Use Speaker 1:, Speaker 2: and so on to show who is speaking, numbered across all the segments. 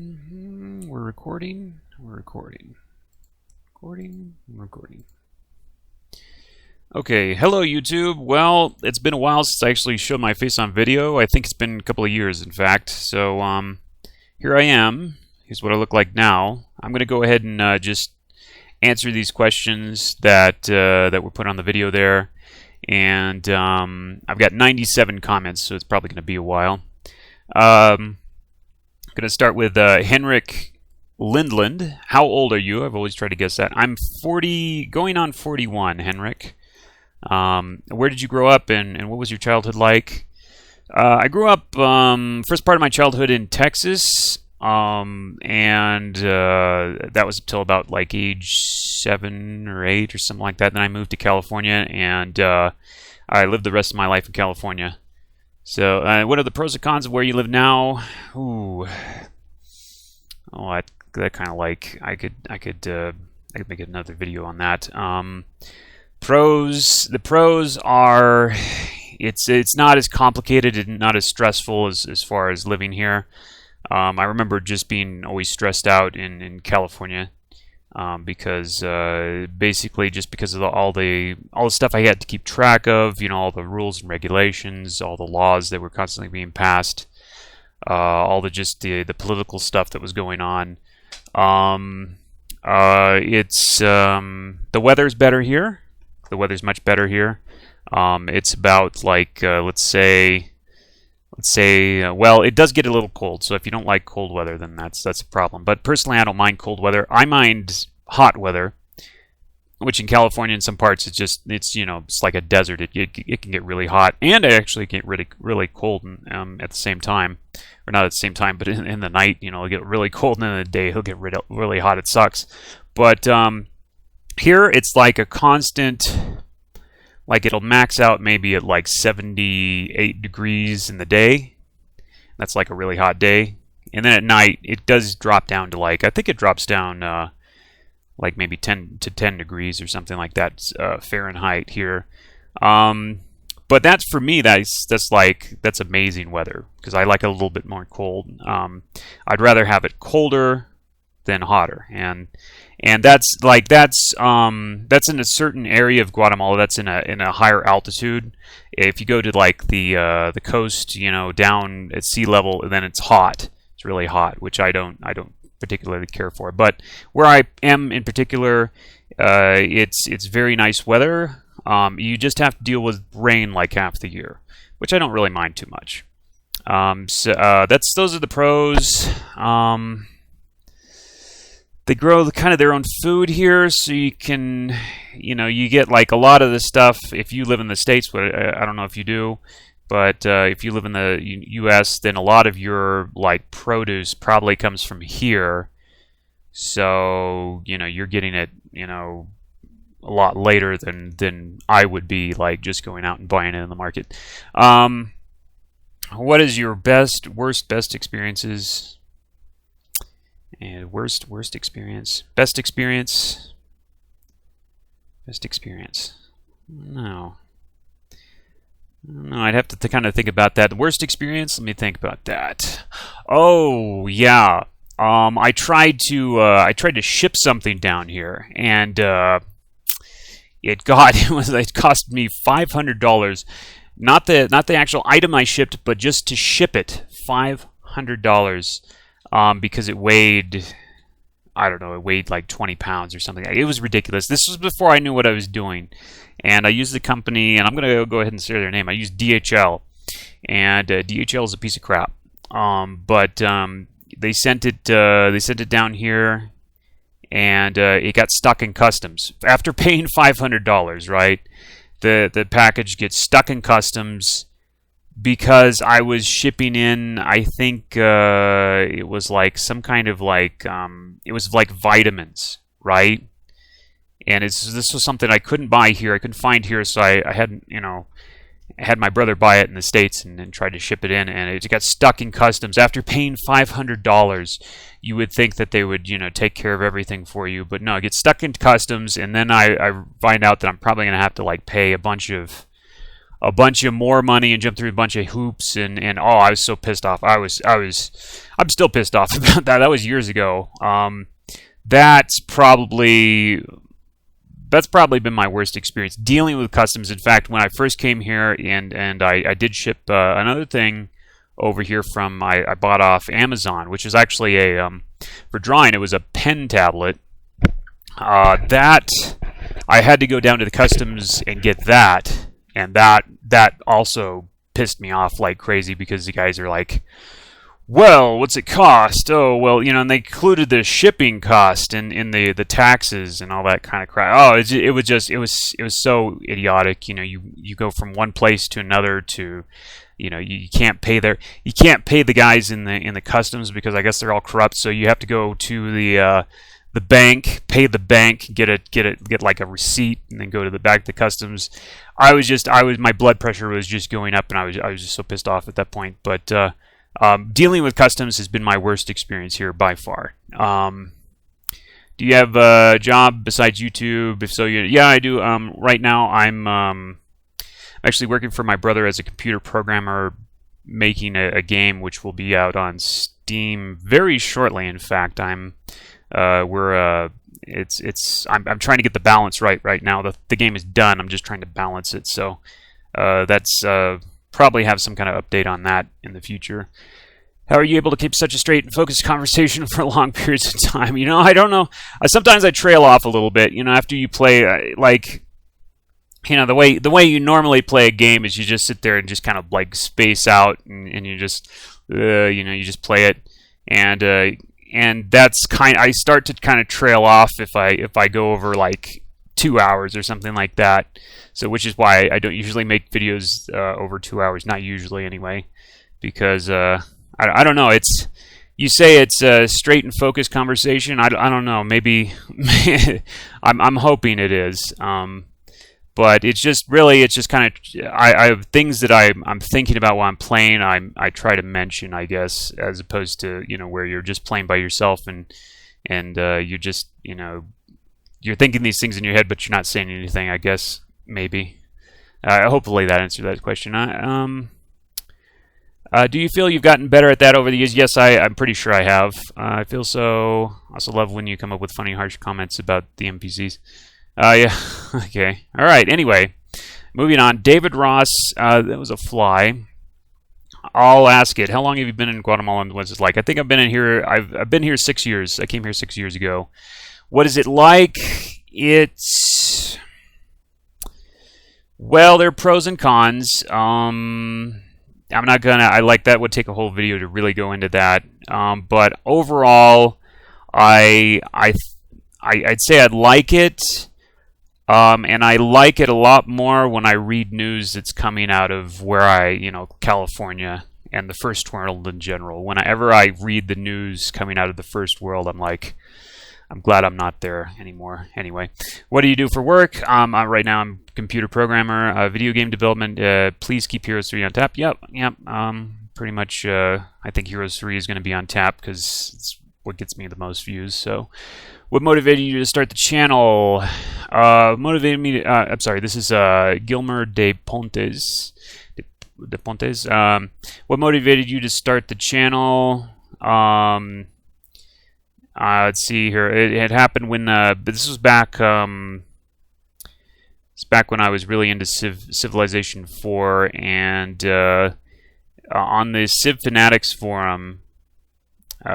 Speaker 1: We're recording. We're recording. Recording. Okay, hello YouTube. Well, it's been a while since I actually showed my face on video. I think it's been a couple of years, in fact. So, here I am. Here's what I look like now. I'm going to go ahead and just answer these questions that were put on the video there. And I've got 97 comments, so it's probably going to be a while. I'm going to start with Henrik Lindland. How old are you? I've always tried to guess that. I'm 40, going on 41, Henrik. Where did you grow up, and what was your childhood like? I grew up, first part of my childhood in Texas, and that was until about like age 7 or 8 or something like that. Then I moved to California, and I lived the rest of my life in California. So, what are the pros and cons of where you live now? Ooh, oh, that kind of like I could make another video on that. Pros. The pros are it's not as complicated and not as stressful as far as living here. I remember just being always stressed out in California. Because basically just because of all the stuff I had to keep track of, you know, all the rules and regulations, all the laws that were constantly being passed, all the political stuff that was going on. It's the weather's better here. The weather's much better here. It's about like let's say well, it does get a little cold, so if you don't like cold weather, then that's a problem. But personally, I don't mind cold weather. I mind hot weather, which in California in some parts it's like a desert. It can get really hot, and it actually get really cold at the same time, or not at the same time, but in the night, you know, it'll get really cold, and in the day it'll get really hot. It sucks. But here it's like a constant. Like it'll max out maybe at like 78 degrees in the day. That's like a really hot day. And then at night it does drop down to like, I think it drops down like maybe 10 degrees or something like that Fahrenheit here. But that's for me, that's amazing weather because I like it a little bit more cold. I'd rather have it colder than hotter, and that's in a certain area of Guatemala that's in a higher altitude. If you go to like the coast, you know, down at sea level, then it's hot. It's really hot, which I don't particularly care for. But where I am in particular, it's very nice weather. You just have to deal with rain like half the year, which I don't really mind too much. Those are the pros. They grow kind of their own food here, so you can, you know, you get like a lot of the stuff. If you live in the States, but I don't know if you do, but if you live in the U.S., then a lot of your like produce probably comes from here. So, you know, you're getting it, you know, a lot later than I would be, like just going out and buying it in the market. What is your best experiences? And worst experience. Best experience. No, I'd have to kind of think about that. The worst experience. Let me think about that. Oh yeah. I tried to ship something down here, and it cost me $500. Not the actual item I shipped, but just to ship it, $500. Because it weighed, I don't know, it weighed like 20 pounds or something. It was ridiculous. This was before I knew what I was doing. And I used the company, and I'm going to go ahead and say their name. I used DHL. And DHL is a piece of crap. But they sent it down here, and it got stuck in customs. After paying $500, right? The package gets stuck in customs. Because I was shipping in, I think it was like some kind of like, it was like vitamins, right? And this was something I couldn't buy here, I couldn't find here, so I had, you know, had my brother buy it in the States and tried to ship it in, and it got stuck in customs. After paying $500, you would think that they would, you know, take care of everything for you, but no, it gets stuck in customs, and then I find out that I'm probably going to have to like pay a bunch of a bunch of more money and jump through a bunch of hoops and oh, I was so pissed off. I'm still pissed off about that. That was years ago. That's probably been my worst experience dealing with customs. In fact, when I first came here and I did ship another thing over here from I bought off Amazon, which is actually a for drawing. It was a pen tablet. That I had to go down to the customs and get that, and that also pissed me off like crazy because the guys are like, well, what's it cost? Oh, well, you know, and they included the shipping cost in the taxes and all that kind of crap. Oh, it was so idiotic. You know, you go from one place to another to, you know, you can't pay the guys in the customs because I guess they're all corrupt. So you have to go to the bank, pay the bank, get like a receipt, and then go to the back to customs. My blood pressure was just going up, and I was just so pissed off at that point. But dealing with customs has been my worst experience here by far. Do you have a job besides YouTube? If so, yeah, I do. Right now, I'm actually working for my brother as a computer programmer, making a game which will be out on Steam very shortly. In fact, I'm trying to get the balance right now. The game is done. I'm just trying to balance it. So that's probably have some kind of update on that in the future. How are you able to keep such a straight and focused conversation for long periods of time? You know, I don't know. Sometimes I trail off a little bit. You know, after you play, like, you know, the way you normally play a game is you just sit there and just kind of like space out and you just you just play it, and that's I start to kind of trail off if I go over like 2 hours or something like that. So which is why I don't usually make videos over 2 hours, not usually anyway, because I don't know. You say it's a straight and focused conversation. I don't know. Maybe I'm hoping it is. But it's just kind of I have things that I'm thinking about while I'm playing. I try to mention, I guess, as opposed to, you know, where you're just playing by yourself and you're just, you know, you're thinking these things in your head, but you're not saying anything. I guess maybe. Hopefully that answered that question. Do you feel you've gotten better at that over the years? Yes, I'm pretty sure I have. I feel so. I also love when you come up with funny, harsh comments about the NPCs. Yeah. Okay. All right. Anyway, moving on. David Ross. That was a fly. I'll ask it. How long have you been in Guatemala, and what's it like? I think I've been in here. I've been here 6 years. I came here 6 years ago. What is it like? It's, well, there are pros and cons. I'm not gonna. That would take a whole video to really go into that. But overall, I'd say I'd like it. And I like it a lot more when I read news that's coming out of where California and the first world in general. Whenever I read the news coming out of the first world, I'm like, I'm glad I'm not there anymore. Anyway, what do you do for work? Right now I'm a computer programmer, video game development. Please keep Heroes 3 on tap. Yep. Pretty much, I think Heroes 3 is going to be on tap because it's what gets me the most views. So, what motivated you to start the channel? Motivated me to, I'm sorry, this is Gilmer de Pontes. What motivated you to start the channel? Let's see here. It happened when, this was back, it's back when I was really into Civilization 4, and on the Civ Fanatics forum,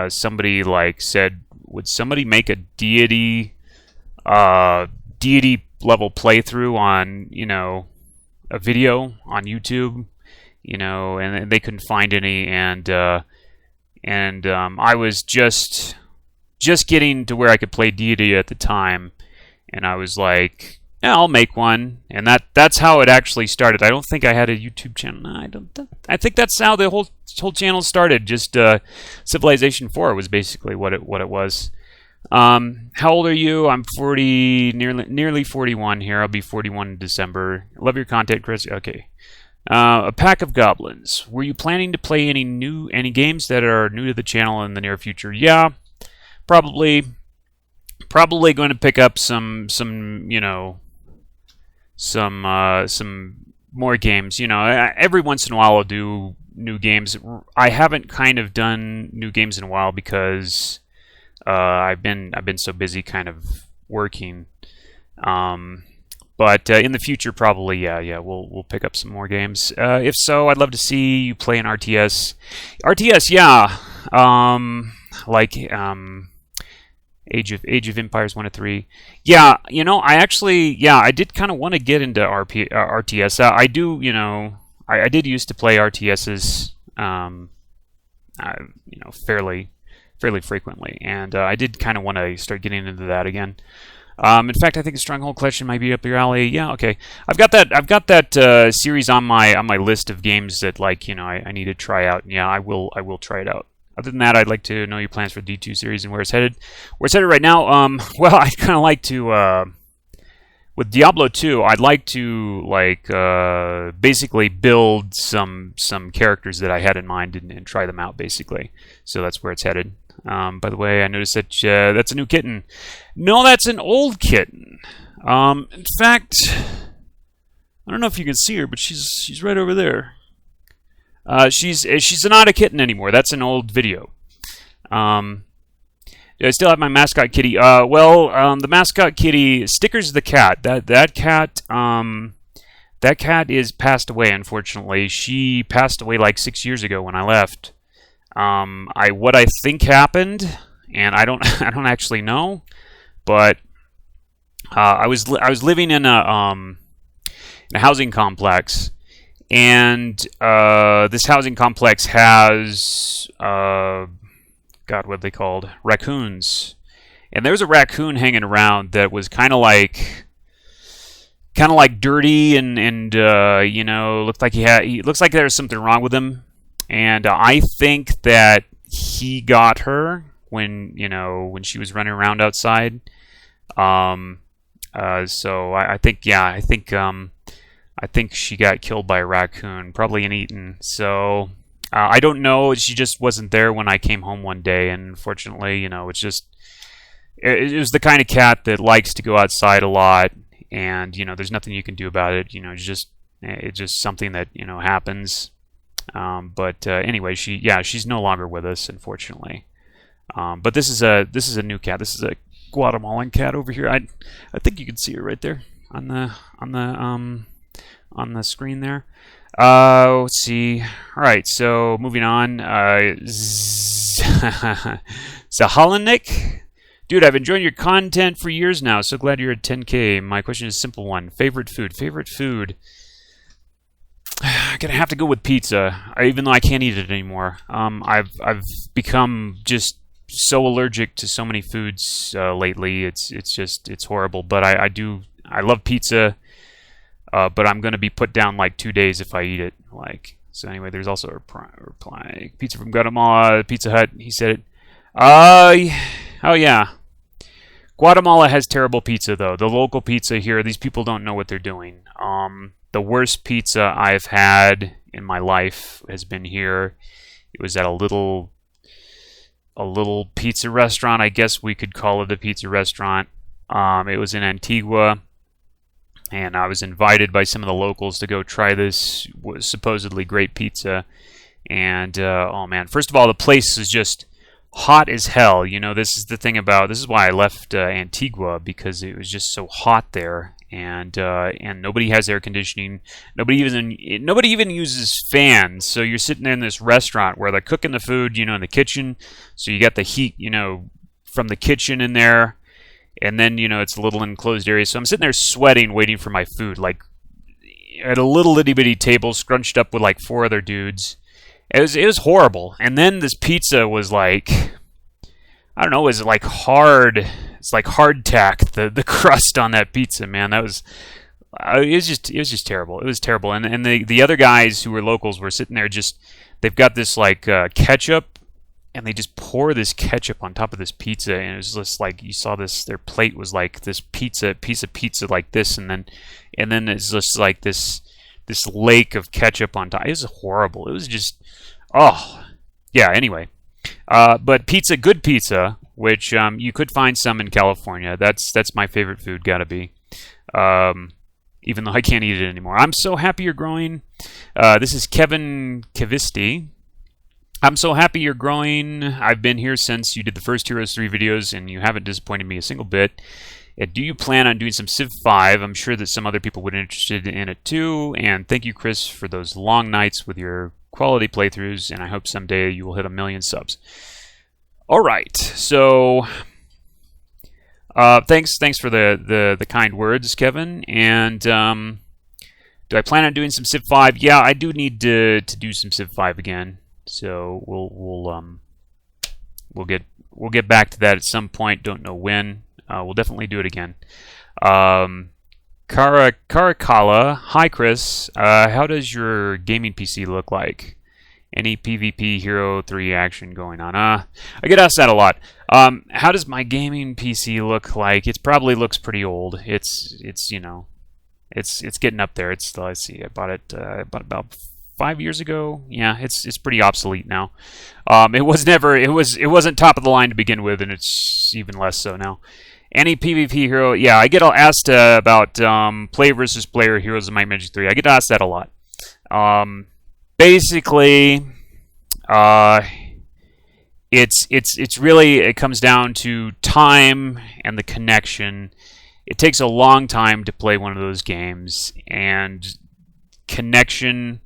Speaker 1: somebody said, would somebody make a deity level playthrough on, a video on YouTube, and they couldn't find any, and I was just getting to where I could play deity at the time, and I was like, yeah, I'll make one, and that's how it actually started. I don't think I had a YouTube channel. No, I think that's how the whole channel started. Just Civilization 4 was basically what it was. How old are you? I'm 40, nearly 41 here. I'll be 41 in December. Love your content, Chris. Okay. A pack of goblins. Were you planning to play any games that are new to the channel in the near future? Yeah, probably going to pick up some more games. You know, every once in a while I'll do new games. I haven't kind of done new games in a while because I've been so busy kind of working. Um, but in the future, probably, yeah, we'll pick up some more games. If so, I'd love to see you play an RTS. RTS, yeah. Like Age of Empires 1 to 3. Yeah, you know, I did kind of want to get into RTS. I do, you know, I did used to play RTSs, fairly frequently, and I did kind of want to start getting into that again. In fact, I think the Stronghold Collection might be up your alley. Yeah, okay. I've got that series on my list of games that, like, you know, I need to try out. And yeah, I will try it out. Other than that, I'd like to know your plans for the D2 series and where it's headed. Where it's headed right now. Well, I'd kind of like to with Diablo 2. I'd like to basically build some characters that I had in mind and try them out basically. So that's where it's headed. By the way, I noticed that that's a new kitten. No, that's an old kitten. In fact, I don't know if you can see her, but she's right over there. She's not a kitten anymore. That's an old video. I still have my mascot kitty. The mascot kitty, Stickers the cat. That cat is passed away. Unfortunately, she passed away like 6 years ago when I left. What I think happened, and I don't actually know, but I was living in a housing complex, and this housing complex has God, what are they called? Raccoons. And there was a raccoon hanging around that was kind of like dirty and you know, looks like there was something wrong with him. And I think that he got her when she was running around outside. So I think she got killed by a raccoon, probably and eaten. So I don't know. She just wasn't there when I came home one day, and unfortunately, you know, it was the kind of cat that likes to go outside a lot, and you know, there's nothing you can do about it. You know, it's just something that, you know, happens. But anyway, she's no longer with us, unfortunately. But this is a new cat. This is a Guatemalan cat over here. I think you can see her right there on the screen there. Let's see. All right, so moving on. Zahalanik. Dude, I've enjoyed your content for years now. So glad you're at 10K. My question is a simple one. Favorite food? I'm gonna have to go with pizza, even though I can't eat it anymore. I've become just so allergic to so many foods lately. It's horrible. But I love pizza. But I'm gonna be put down like 2 days if I eat it. So anyway, there's also a reply. Pizza from Guatemala, Pizza Hut. He said it. Oh yeah. Guatemala has terrible pizza though. The local pizza here, these people don't know what they're doing. The worst pizza I've had in my life has been here. It was at a little pizza restaurant. I guess we could call it a pizza restaurant. It was in Antigua, and I was invited by some of the locals to go try this supposedly great pizza. And oh man, first of all, the place is just hot as hell. You know, this is why I left Antigua, because it was just so hot there. And nobody has air conditioning. Nobody even uses fans. So you're sitting in this restaurant where they're cooking the food, you know, in the kitchen. So you got the heat, you know, from the kitchen in there, and then, you know, it's a little enclosed area. So I'm sitting there sweating, waiting for my food, like at a little itty bitty table, scrunched up with like 4 other dudes. It was horrible. And then this pizza was like, I don't know, is it like hard? It's like hardtack, the crust on that pizza, man. It was just terrible. It was terrible. And the other guys who were locals were sitting there, they've got this like ketchup, and they just pour this ketchup on top of this pizza, and it was just like, you saw this, their plate was like this piece of pizza like this, and then it's just like this lake of ketchup on top. It was horrible. It was just, oh yeah. Anyway, but pizza, good pizza, which you could find some in California. That's my favorite food, gotta be. even though I can't eat it anymore. I'm so happy you're growing. This is Kevin Kavisti. I'm so happy you're growing. I've been here since you did the first Heroes 3 videos, and you haven't disappointed me a single bit. Do you plan on doing some Civ 5? I'm sure that some other people would be interested in it too. And thank you, Chris, for those long nights with your quality playthroughs, and I hope someday you will hit 1 million subs. All right, so thanks for the kind words, Kevin. And do I plan on doing some Civ 5? Yeah, I do need to do some Civ 5 again. So we'll get back to that at some point. Don't know when. We'll definitely do it again. Karakala, hi Chris. How does your gaming PC look like? Any PvP Hero 3 action going on? I get asked that a lot. How does my gaming PC look like? It probably looks pretty old. It's you know, it's getting up there. Let's see, I bought it about 5 years ago. Yeah, it's pretty obsolete now. It wasn't top of the line to begin with, and it's even less so now. Any PvP hero? Yeah, I get asked about player versus player Heroes of Might and Magic 3. I get asked that a lot. Basically, it's really, it comes down to time and the connection. It takes a long time to play one of those games, and connection.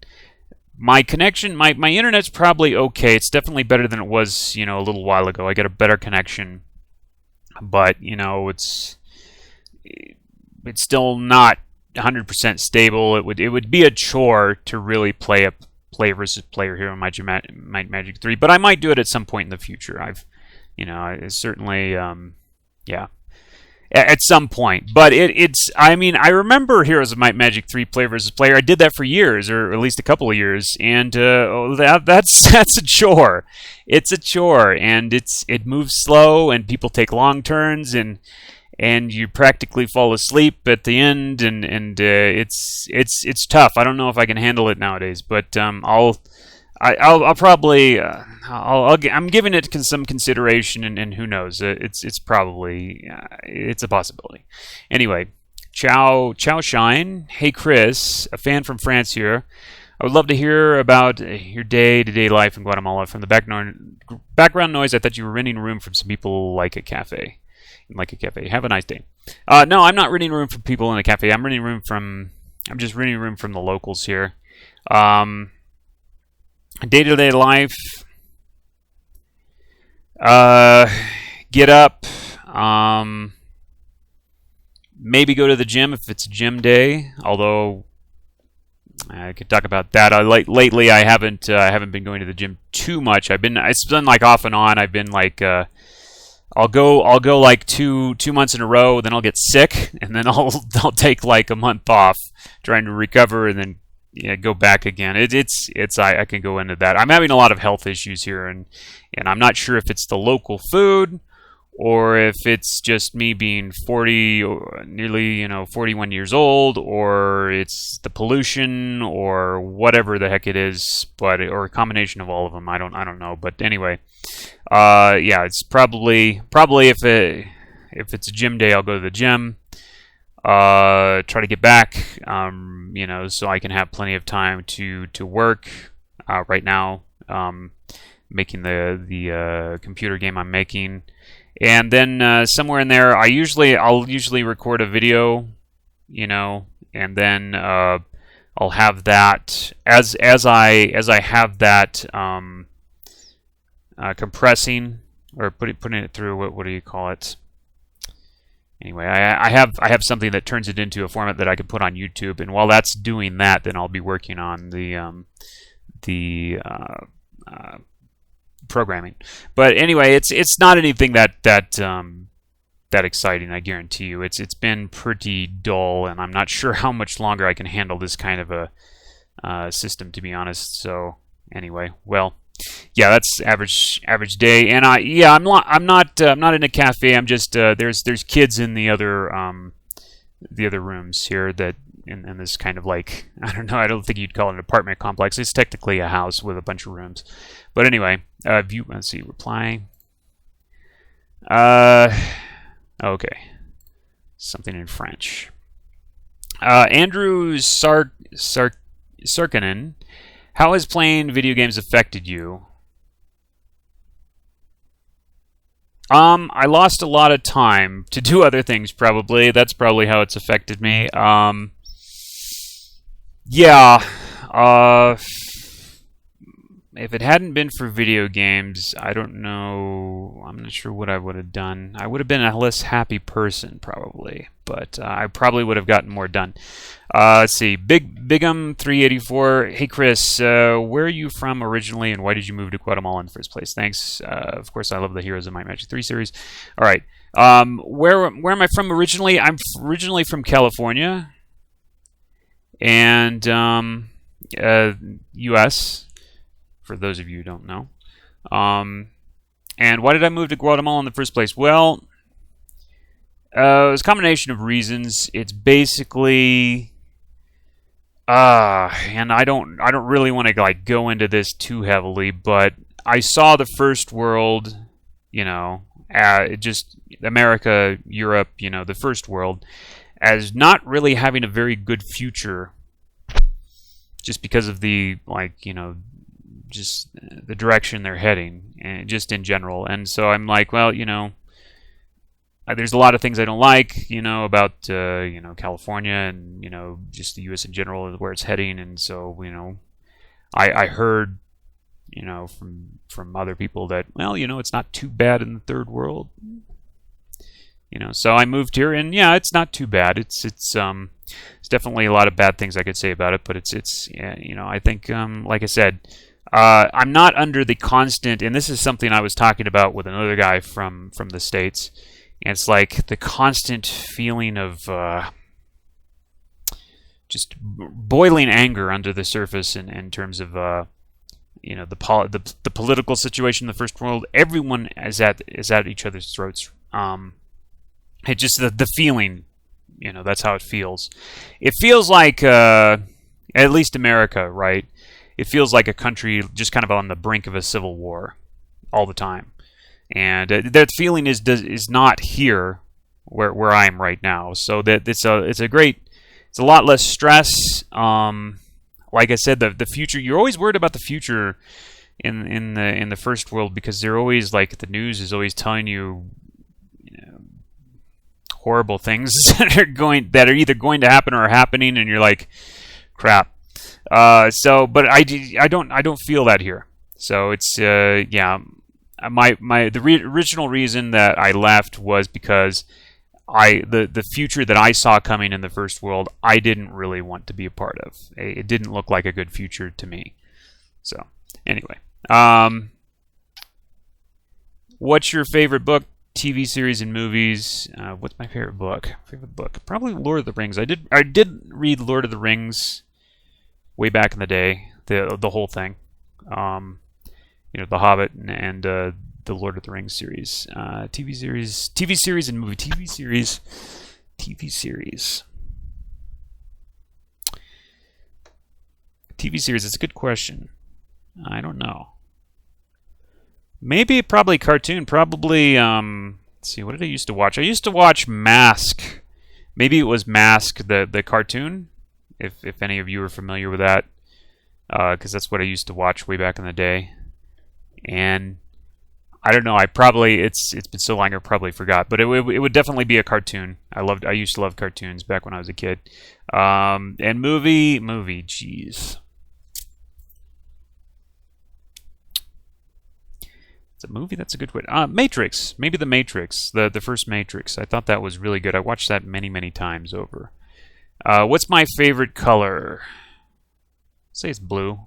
Speaker 1: My internet's probably okay. It's definitely better than it was, a little while ago. I get a better connection, but it's still not 100% stable. It would be a chore to really play a player versus player Hero in Might and Magic 3, but I might do it at some point in the future. I certainly, yeah, at some point. But I remember Heroes of Might and Magic 3 player versus player. I did that for years, or at least a couple of years, and that's a chore. It's a chore, and it moves slow, and people take long turns, and you practically fall asleep at the end, and it's tough. I don't know if I can handle it nowadays, but I'll probably I'm giving it some consideration, and who knows? It's probably it's a possibility. Anyway, Chow Shine. Hey Chris, a fan from France here. I would love to hear about your day-to-day life in Guatemala. From the background noise, I thought you were renting a room from some people like a cafe. Have a nice day. No, I'm not renting a room from people in a cafe. I'm just renting a room from the locals here. Day-to-day life. Get up. Maybe go to the gym if it's a gym day. Although I could talk about that. Lately, I haven't been going to the gym too much. It's been like off and on. I've been like. I'll go like two months in a row, then I'll get sick, and then I'll take like a month off trying to recover, and then go back again. I can go into that. I'm having a lot of health issues here, and I'm not sure if it's the local food or if it's just me being 40 or nearly 41 years old, or it's the pollution or whatever the heck it is, or a combination of all of them. I don't know, but anyway. Yeah, it's probably if it's a gym day, I'll go to the gym. Try to get back, so I can have plenty of time to work. Right now, making the computer game I'm making, and then somewhere in there, I'll usually record a video, and then I'll have that as I have that. Compressing or putting it through what do you call it? Anyway, I have something that turns it into a format that I can put on YouTube, and while that's doing that, then I'll be working on the programming. But anyway, it's not anything that exciting. I guarantee you, it's been pretty dull, and I'm not sure how much longer I can handle this kind of a system, to be honest. So anyway, well. Yeah, that's average day, and I'm not in a cafe. I'm just there's kids in the other rooms here that in this kind of like, I don't know. I don't think you'd call it an apartment complex. It's technically a house with a bunch of rooms, but anyway, view. Let's see, reply. Okay, something in French. Andrew Sarkinen, how has playing video games affected you? I lost a lot of time to do other things, probably. That's probably how it's affected me. Yeah. Uh, if it hadn't been for video games, I don't know. I'm not sure what I would have done. I would have been a less happy person, probably, but I probably would have gotten more done. Let's see. Bigum 384. Hey Chris, where are you from originally, and why did you move to Guatemala in the first place? Thanks. Of course, I love the Heroes of Might and Magic 3 series. All right. Where am I from originally? I'm originally from California, and U.S. For those of you who don't know. And why did I move to Guatemala in the first place? Well, it was a combination of reasons. It's basically, and I don't really want to like go into this too heavily, but I saw the first world, just America, Europe, the first world, as not really having a very good future, just because of the just the direction they're heading, and just in general. And so I'm like, well, there's a lot of things I don't like, about California and just the U.S. in general, where it's heading. And so I heard from other people that, well, it's not too bad in the third world. So I moved here, and yeah, it's not too bad. It's definitely a lot of bad things I could say about it, but it's I think like I said, I'm not under the constant, and this is something I was talking about with another guy from the States, and it's like the constant feeling of just boiling anger under the surface in terms of the political situation in the first world. Everyone is at each other's throats. It just the feeling, that's how it feels. It feels like at least America, right? It feels like a country just kind of on the brink of a civil war all the time, and that feeling is not here where I am right now. So that it's a lot less stress. Like I said, the future, you're always worried about the future in the first world, because they're always like, the news is always telling you, horrible things that are either going to happen or are happening, and you're like, crap. But I don't feel that here. So it's the original reason that I left was because the future that I saw coming in the first world, I didn't really want to be a part of. It didn't look like a good future to me. So anyway, what's your favorite book, TV series, and movies? What's my favorite book? Probably Lord of the Rings. I did read Lord of the Rings way back in the day, the whole thing, The Hobbit and the Lord of the Rings series, TV series and movie. TV series. It's a good question. I don't know. Probably cartoon. Probably. Let's see. What did I used to watch? I used to watch Mask. Maybe it was Mask, the cartoon. If any of you are familiar with that, because that's what I used to watch way back in the day. And I don't know. It's been so long I probably forgot. But it would definitely be a cartoon. I used to love cartoons back when I was a kid. And movie. Jeez. It's a movie. That's a good way. Matrix. Maybe The Matrix. The first Matrix. I thought that was really good. I watched that many times over. What's my favorite color? Say it's blue.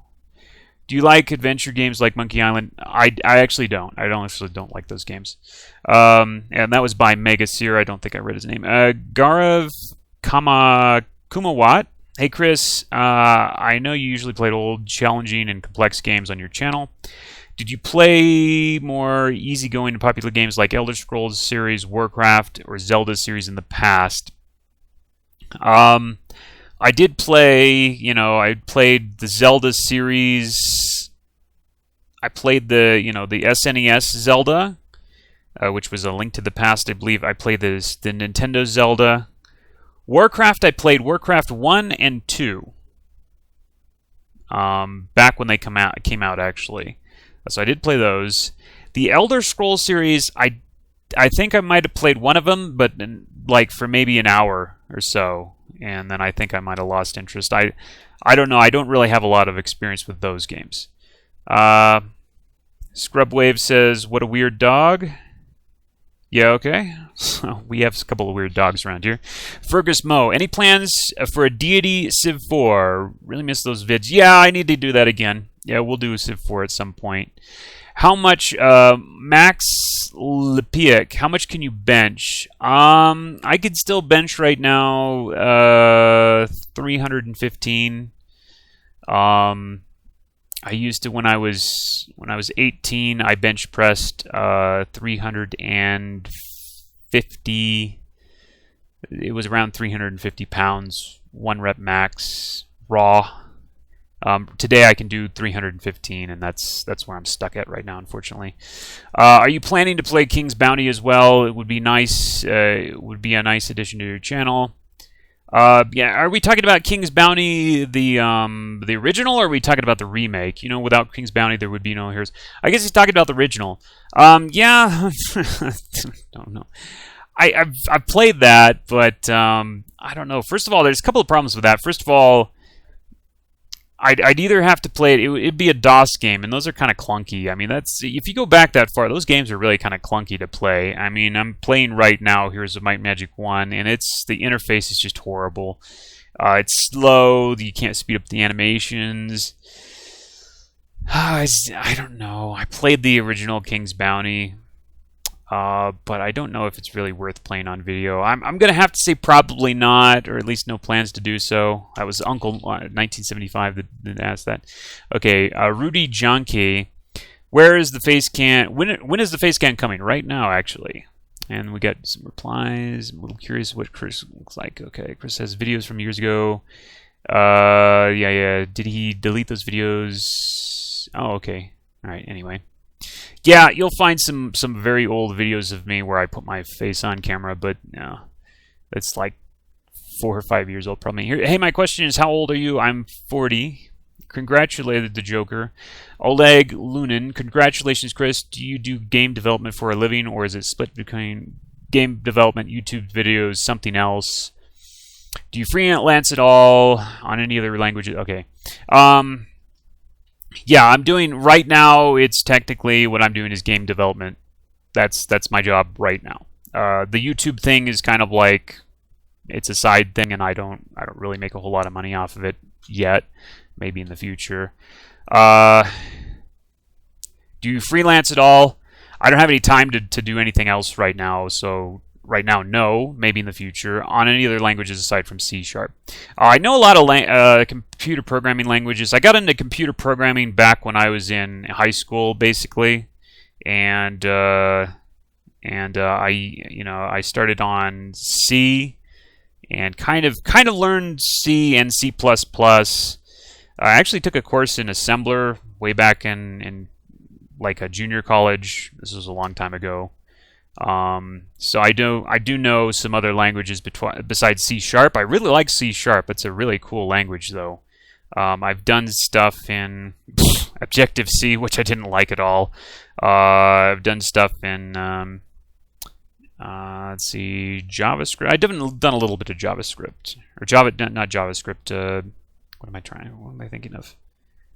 Speaker 1: Do you like adventure games like Monkey Island? I actually don't. I don't like those games. And that was by Megaseer. I don't think I read his name. Gaurav Kumawat. Hey Chris, I know you usually played old, challenging, and complex games on your channel. Did you play more easygoing and popular games like Elder Scrolls series, Warcraft, or Zelda series in the past? I did play, I played the Zelda series. I played the SNES Zelda, which was A Link to the Past, I believe. I played the Nintendo Zelda, Warcraft, I played Warcraft 1 and 2. Back when they came out actually. So I did play those. The Elder Scrolls series, I think I might have played one of them, but like for maybe an hour or so, and then I think I might have lost interest. I don't know. I don't really have a lot of experience with those games. Scrubwave says, "What a weird dog." Yeah, okay. So we have a couple of weird dogs around here. Fergus Mo, any plans for a Deity Civ 4? Really miss those vids. Yeah, I need to do that again. Yeah, we'll do a Civ 4 at some point. How much, Max Lepiak, how much can you bench? I could still bench right now, 315. I used to when I was 18. I bench pressed 350. It was around 350 pounds, 1 rep max raw. Today I can do 315, and that's where I'm stuck at right now, unfortunately. Are you planning to play King's Bounty as well? It would be nice. It would be a nice addition to your channel. Yeah, are we talking about King's Bounty, the original, or are we talking about the remake? You know, without King's Bounty, there would be no heroes. I guess he's talking about the original. Yeah, don't know. I've played that, but I don't know. First of all, there's a couple of problems with that. First of all, I'd either have to play it. It'd be a DOS game, and those are kind of clunky. I mean, if you go back that far, those games are really kind of clunky to play. I mean, I'm playing right now. Here's a Might and Magic 1, and the interface is just horrible. It's slow. You can't speed up the animations. I don't know. I played the original King's Bounty. But I don't know if it's really worth playing on video. I'm gonna have to say probably not, or at least no plans to do so. I was Uncle 1975 that asked that. Okay, Rudy Junkie, where is the face can? When is the face can coming? Right now, actually. And we got some replies. I'm a little curious what Chris looks like. Okay, Chris has videos from years ago. Yeah. Did he delete those videos? Oh, okay. All right. Anyway. Yeah, you'll find some very old videos of me where I put my face on camera, but no, it's like 4 or 5 years old probably. Hey, my question is, how old are you? I'm 40. Congratulated the Joker. Oleg Lunin, congratulations, Chris. Do you do game development for a living, or is it split between game development, YouTube videos, something else? Do you freelance at all on any other languages? Okay. Yeah, I'm doing right now. It's technically what I'm doing is game development. That's my job right now. The YouTube thing is kind of like it's a side thing, and I don't really make a whole lot of money off of it yet. Maybe in the future. Do you freelance at all? I don't have any time to do anything else right now, so right now, no. Maybe in the future. On any other languages aside from C#. I know a lot of computer programming languages. I got into computer programming back when I was in high school, basically, and I started on C, and kind of learned C and C++. I actually took a course in assembler way back in like a junior college. This was a long time ago. So I do know some other languages besides C#. I really like C#. It's a really cool language, though. I've done stuff in Objective-C, which I didn't like at all. I've done stuff in let's see, JavaScript. I've done a little bit of JavaScript, or Java, not JavaScript. What am I trying? What am I thinking of?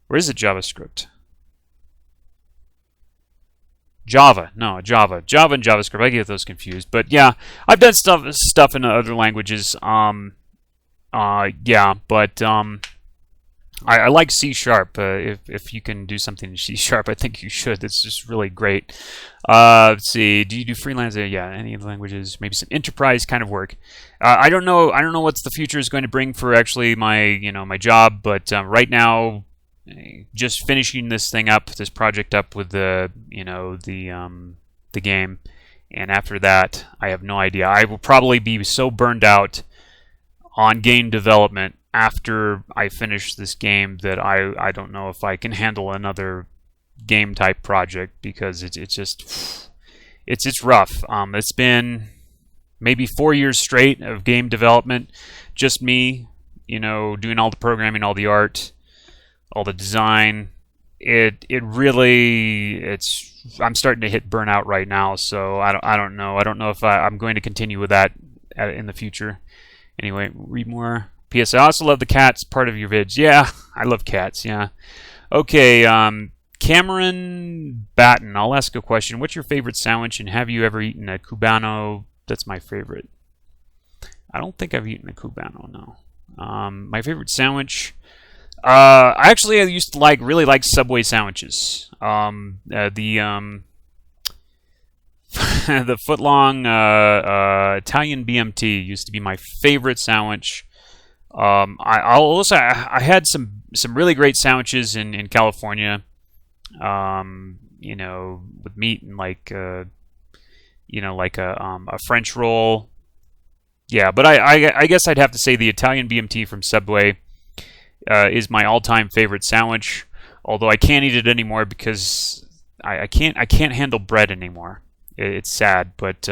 Speaker 1: Where is it? JavaScript. Java and JavaScript. I get those confused, but yeah, I've done stuff in other languages. Yeah, but I like C#. If you can do something in C#, I think you should. It's just really great. Let's see. Do you do freelance? Yeah, any of the languages. Maybe some enterprise kind of work. I don't know what the future is going to bring for actually my job, but right now, just finishing this project up with the game, and after that, I have no idea. I will probably be so burned out on game development after I finish this game that I don't know if I can handle another game type project, because it's rough. It's been maybe 4 years straight of game development, just me, doing all the programming, all the art, all the design. It really I'm starting to hit burnout right now, so I don't know. I don't know if I'm going to continue with that in the future. Anyway, read more. P.S. I also love the cats part of your vids. Yeah, I love cats. Yeah. Okay. Cameron Batten. I'll ask a question. What's your favorite sandwich, and have you ever eaten a Cubano? That's my favorite. I don't think I've eaten a Cubano. No. My favorite sandwich. I used to really like Subway sandwiches. The the footlong Italian BMT used to be my favorite sandwich. I had some really great sandwiches in California. With meat and like a French roll. Yeah, but I guess I'd have to say the Italian BMT from Subway is my all-time favorite sandwich. Although I can't eat it anymore because I can't handle bread anymore. It's sad, but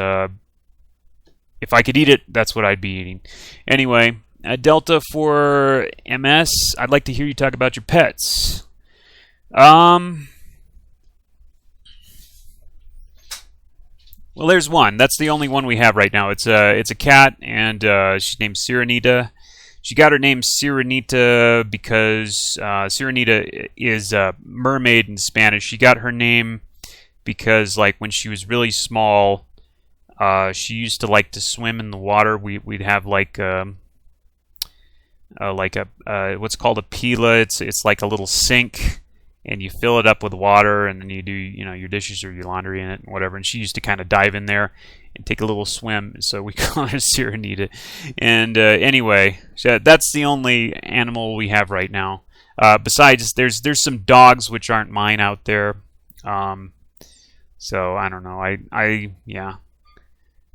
Speaker 1: if I could eat it, that's what I'd be eating. Anyway, Delta for MS. I'd like to hear you talk about your pets. Well, there's one. That's the only one we have right now. It's a cat, and she's named Sirenita. She got her name Sirenita because Sirenita is mermaid in Spanish. She got her name because, like, when she was really small, she used to like to swim in the water. We'd have like what's called a pila. It's like a little sink, and you fill it up with water, and then you do your dishes or your laundry in it and whatever. And she used to kind of dive in there and take a little swim, so we call her Sirenita. And anyway, so that's the only animal we have right now. Besides, there's some dogs which aren't mine out there. So I don't know. Yeah,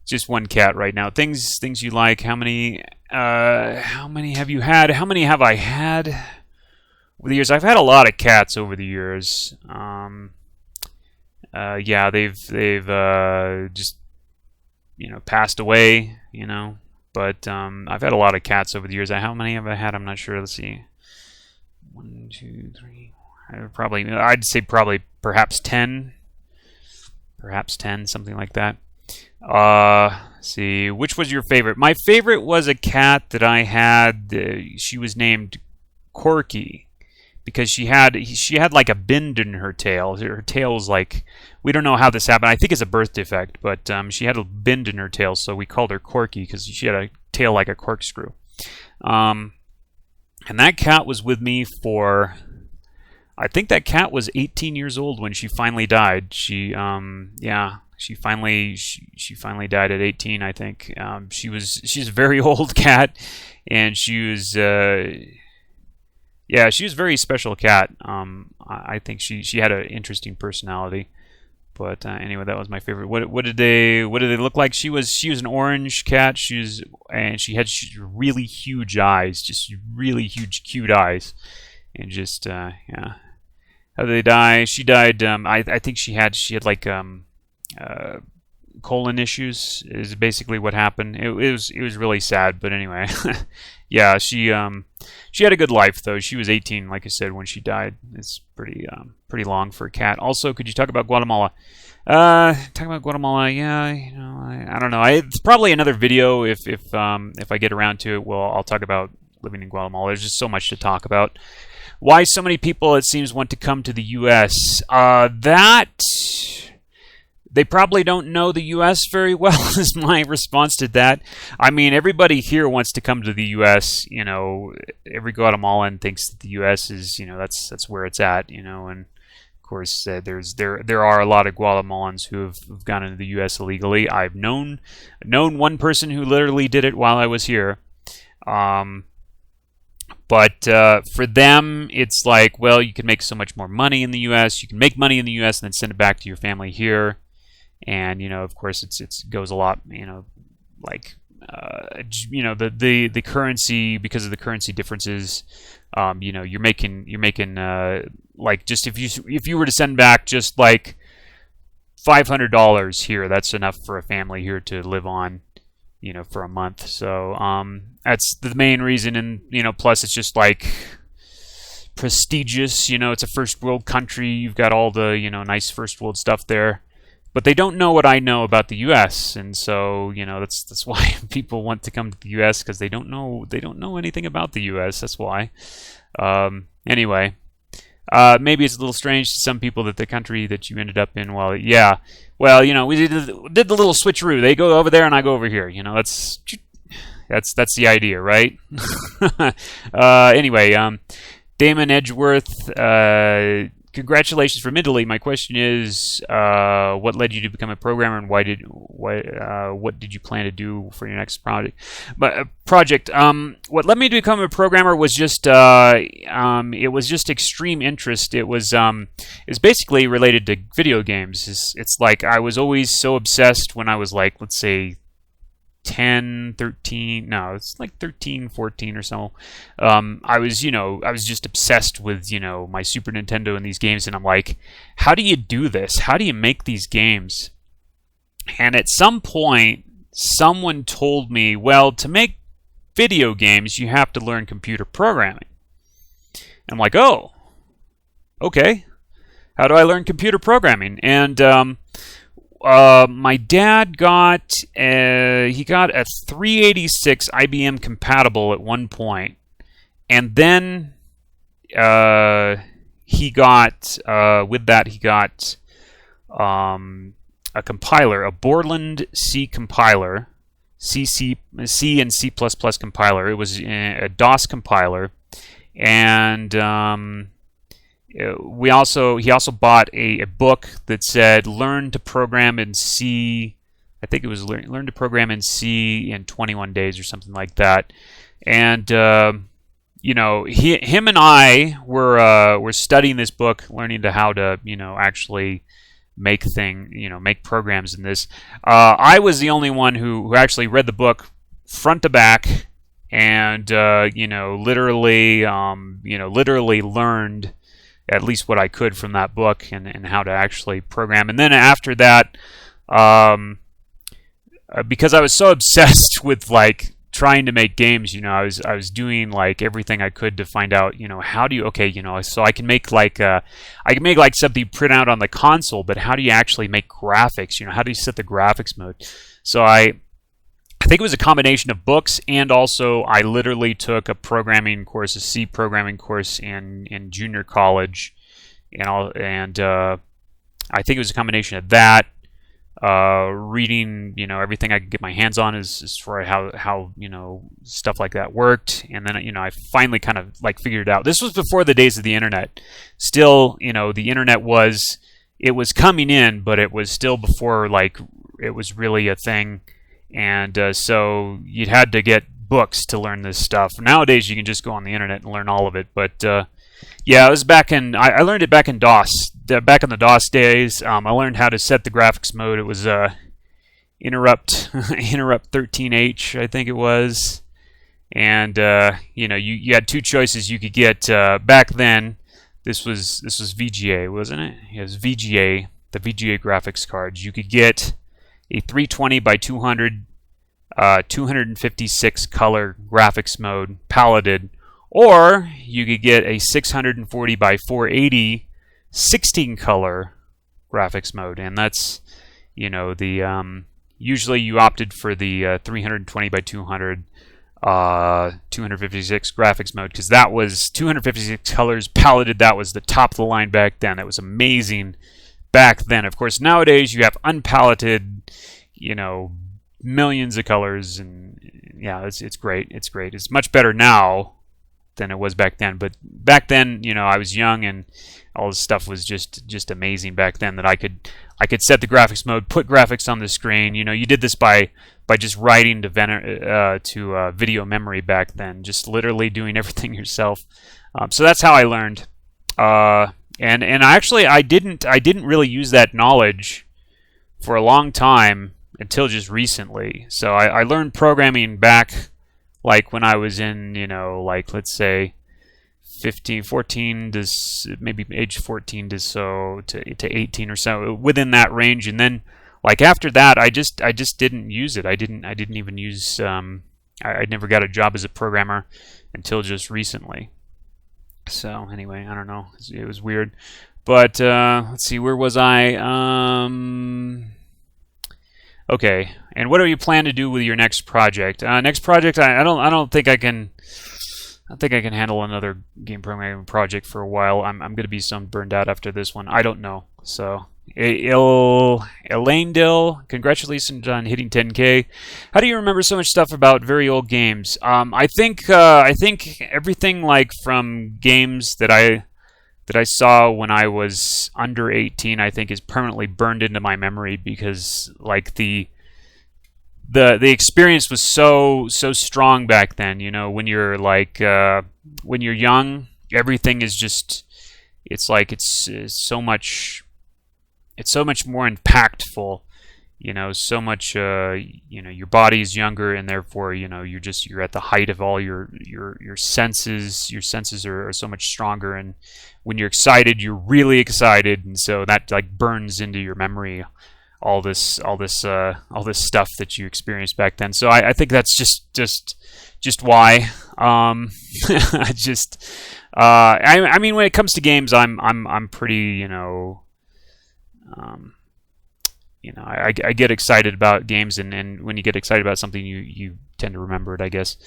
Speaker 1: just one cat right now. Things you like. How many have you had? How many have I had over the years? I've had a lot of cats over the years. Yeah, they've just passed away. But I've had a lot of cats over the years. How many have I had? I'm not sure. Let's see. 1, 2, 3. I'd say perhaps 10. Perhaps 10, something like that. See, which was your favorite? My favorite was a cat that I had. She was named Corky because she had like a bend in her tail. Her tail was like, we don't know how this happened. I think it's a birth defect, but she had a bend in her tail, so we called her Corky because she had a tail like a corkscrew. And that cat was with me for, I think that cat was 18 years old when she finally died. She finally died at 18, I think. She's a very old cat, and she was she was a very special cat. I think she had an interesting personality. But anyway, that was my favorite. What did they look like? She was an orange cat. She had really huge eyes, just really huge, cute eyes, and just yeah. How did they die? She died. I think she had like colon issues is basically what happened. It was really sad, but anyway, yeah. She had a good life though. She was 18, like I said, when she died. It's pretty long for a cat. Also, could you talk about Guatemala? Talking about Guatemala, yeah. I don't know. It's probably another video if I get around to it. Well, I'll talk about living in Guatemala. There's just so much to talk about. Why so many people, it seems, want to come to the U.S. That they probably don't know the U.S. very well is my response to that. I mean, everybody here wants to come to the U.S. Every Guatemalan thinks that the U.S. is, that's where it's at. And of course, there are a lot of Guatemalans who have gone into the U.S. illegally. I've known one person who literally did it while I was here. But for them, it's like, well, you can make so much more money in the U.S. You can make money in the U.S. and then send it back to your family here. And of course, it goes a lot. Like the currency, because of the currency differences. You're making like, just if you were to send back just like $500 here, that's enough for a family here to live on. for a month. So that's the main reason, and plus it's just like prestigious. It's a first world country. You've got all the nice first world stuff there, but they don't know what I know about the U.S. And so that's why people want to come to the U.S. because they don't know anything about the U.S. That's why. Anyway, maybe it's a little strange to some people that the country that you ended up in, we did the little switcheroo. They go over there and I go over here. That's the idea, right? Anyway, Damon Edgeworth, congratulations from Italy. My question is, what led you to become a programmer, and what did you plan to do for your next project? What led me to become a programmer was just it was just extreme interest. It was basically related to video games. It's like I was always so obsessed when I was like, let's say 10, 13, no, it's like 13, 14 or so. I was just obsessed with, my Super Nintendo and these games, and I'm like, how do you do this? How do you make these games? And at some point, someone told me, well, to make video games, you have to learn computer programming. I'm like, oh, okay. How do I learn computer programming? And my dad got a 386 IBM compatible at one point, and then he got a compiler, a Borland C compiler, C and C++ compiler. It was a DOS compiler, and he also bought a book that said learn to program in C. I think it was learn to program in C in 21 days or something like that. And him and I were studying this book, learning how to actually make programs in this. I was the only one who actually read the book front to back, and literally learned at least what I could from that book, and how to actually program. And then after that, because I was so obsessed with like trying to make games, I was doing like everything I could to find out, how do you, so I can make like something print out on the console, but how do you actually make graphics? How do you set the graphics mode? So I think it was a combination of books, and also I literally took a programming course, a C programming course in junior college, and I think it was a combination of that, reading everything I could get my hands on as far as how stuff like that worked, and then I finally kind of like figured it out. This was before the days of the internet. Still, the internet was coming in, but it was still before like it was really a thing. And so you had to get books to learn this stuff. Nowadays, you can just go on the internet and learn all of it. But yeah, it was I learned it back in DOS. Back in the DOS days, I learned how to set the graphics mode. It was interrupt 13H, I think it was. And you had two choices. You could get back then. This was VGA, wasn't it? It was VGA, the VGA graphics cards. You could get a 320 by 200, 256 color graphics mode, paletted, or you could get a 640 by 480, 16 color graphics mode, and that's usually you opted for the 320 by 200, 256 graphics mode, because that was 256 colors paletted. That was the top of the line back then. That was amazing back then. Of course, nowadays you have unpaletted, millions of colors, and yeah, it's great. It's great. It's much better now than it was back then. But back then, I was young, and all this stuff was just amazing back then. That I could set the graphics mode, put graphics on the screen. You did this by just writing to video memory back then, just literally doing everything yourself. So that's how I learned. And I didn't really use that knowledge for a long time until just recently. So I learned programming back like when I was in, like let's say 14 to maybe age 14 to 18 or so, within that range. And then like after that, I just didn't use it. I didn't even use. I never got a job as a programmer until just recently. So anyway, I don't know. It was weird. But let's see, where was I? Okay, and what do you plan to do with your next project? Next project, I don't think I can. I think I can handle another game programming project for a while. I'm going to be some burned out after this one. I don't know. So, Elaine Dill, congratulations on hitting 10K. How do you remember so much stuff about very old games? I think everything like from games that I saw when I was under 18, I think is permanently burned into my memory because like the experience was so strong back then. You know, when you're like when you're young, everything is just it's like it's so much more impactful. You know, so much you know, your body is younger and therefore, you know, you're at the height of all your senses. Your senses are so much stronger, and when you're excited, you're really excited, and so that like burns into your memory all this stuff that you experienced back then. So I think that's just why. I mean, when it comes to games, I'm pretty, I get excited about games, and when you get excited about something, you tend to remember it, I guess.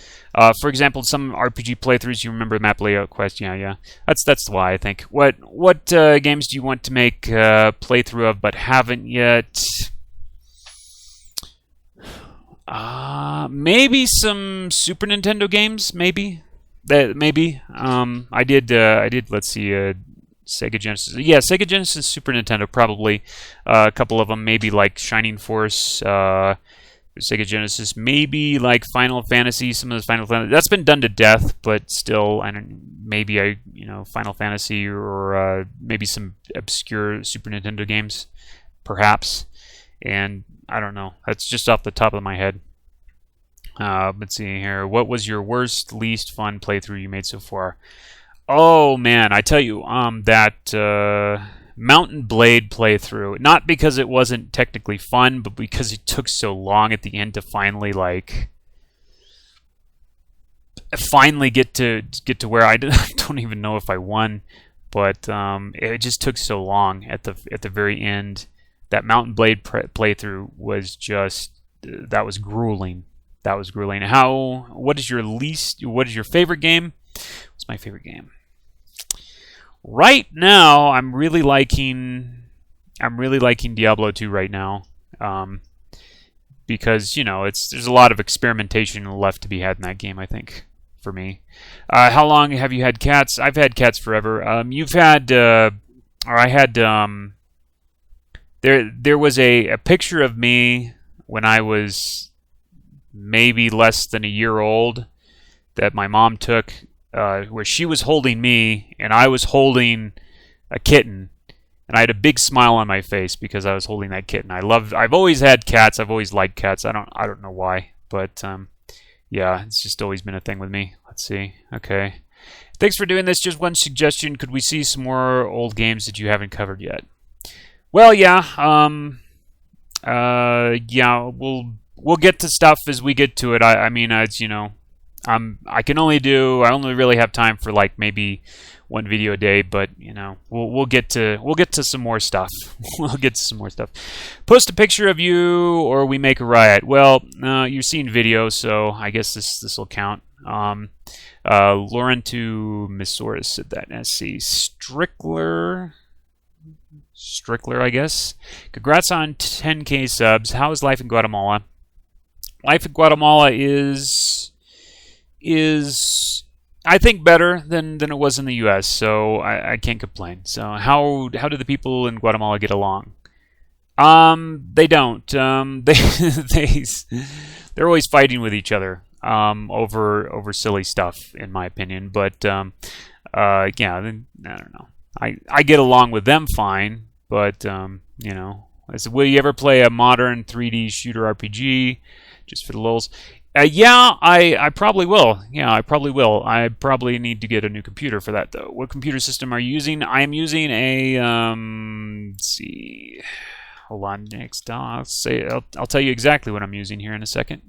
Speaker 1: For example, some RPG playthroughs, you remember map layout quest. Yeah. That's why I think. What games do you want to make playthrough of but haven't yet? Maybe some Super Nintendo games. Maybe. I did. Let's see. Sega Genesis. Yeah, Sega Genesis, Super Nintendo, probably. A couple of them, maybe like Shining Force, Sega Genesis, maybe like Final Fantasy, some of the Final Fantasy. That's been done to death, but still, maybe Final Fantasy or maybe some obscure Super Nintendo games, perhaps. And I don't know. That's just off the top of my head. Let's see here. What was your worst, least fun playthrough you made so far? Oh man, I tell you, that Mountain Blade playthrough, not because it wasn't technically fun, but because it took so long at the end to finally get to where I don't even know if I won, but it just took so long at the very end. That Mountain Blade playthrough was just that was grueling. That was grueling. What is your favorite game? What's my favorite game? Right now, I'm really liking Diablo 2 right now, because there's a lot of experimentation left to be had in that game. I think for me. How long have you had cats? I've had cats forever. You've had, or I had. There was a picture of me when I was maybe less than a year old that my mom took. Where she was holding me and I was holding a kitten, and I had a big smile on my face because I was holding that kitten. I've always had cats. I've always liked cats. I don't know why, but yeah, it's just always been a thing with me. Let's see. Okay. Thanks for doing this. Just one suggestion. Could we see some more old games that you haven't covered yet? Well, yeah. Yeah, we'll get to stuff as we get to it. I mean, it's I only really have time for like maybe one video a day, but we'll get to some more stuff. We'll get to some more stuff. Post a picture of you, or we make a riot. Well, you're seeing video, so I guess this will count. Lauren to Missoris said that. Let's see, Strickler, I guess. Congrats on 10K subs. How is life in Guatemala? Life in Guatemala is I think better than it was in the U.S., so I can't complain. So how do the people in Guatemala get along? They don't. They're always fighting with each other over silly stuff, in my opinion. But yeah, I don't know. I get along with them fine, but I said, will you ever play a modern 3D shooter RPG just for the lulz? Yeah, I probably will. Yeah, I probably will. I probably need to get a new computer for that, though. What computer system are you using? I am using a, let's see. hold on. Next, I'll tell you exactly what I'm using here in a second.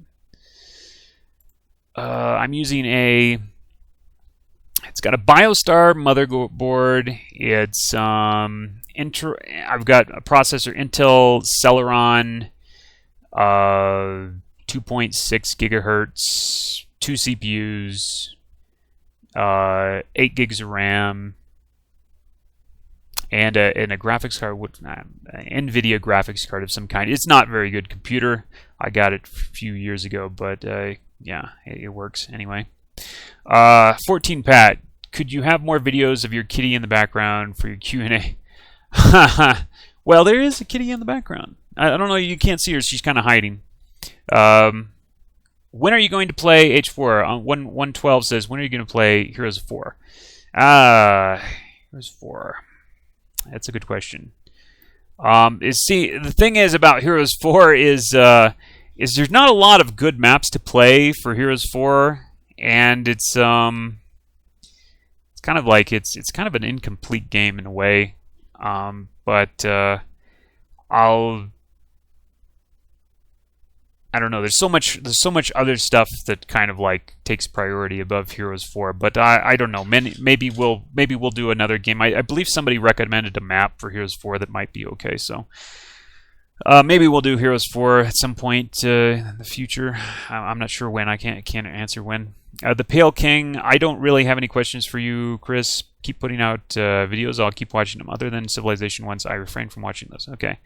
Speaker 1: I'm using it's got a BioStar motherboard. It's I've got a processor Intel Celeron 2.6 gigahertz, 2 CPUs, 8 gigs of RAM, and a graphics card, NVIDIA graphics card of some kind. It's not a very good computer. I got it a few years ago, but yeah, it works anyway. 14 Pat, could you have more videos of your kitty in the background for your Q&A? Well, there is a kitty in the background. I don't know, you can't see her, she's kind of hiding. When are you going to play H4? 112 says, when are you going to play Heroes of 4? Heroes of 4. That's a good question. See, the thing is about Heroes 4 is there's not a lot of good maps to play for Heroes 4, and it's kind of like it's kind of an incomplete game in a way. But I don't know. There's so much other stuff that kind of like takes priority above Heroes 4. But I don't know. Maybe we'll do another game. I believe somebody recommended a map for Heroes 4 that might be okay. So maybe we'll do Heroes 4 at some point in the future. I'm not sure when. I can't answer when. The Pale King. I don't really have any questions for you, Chris. Keep putting out videos. I'll keep watching them. Other than Civilization once, I refrain from watching those. Okay.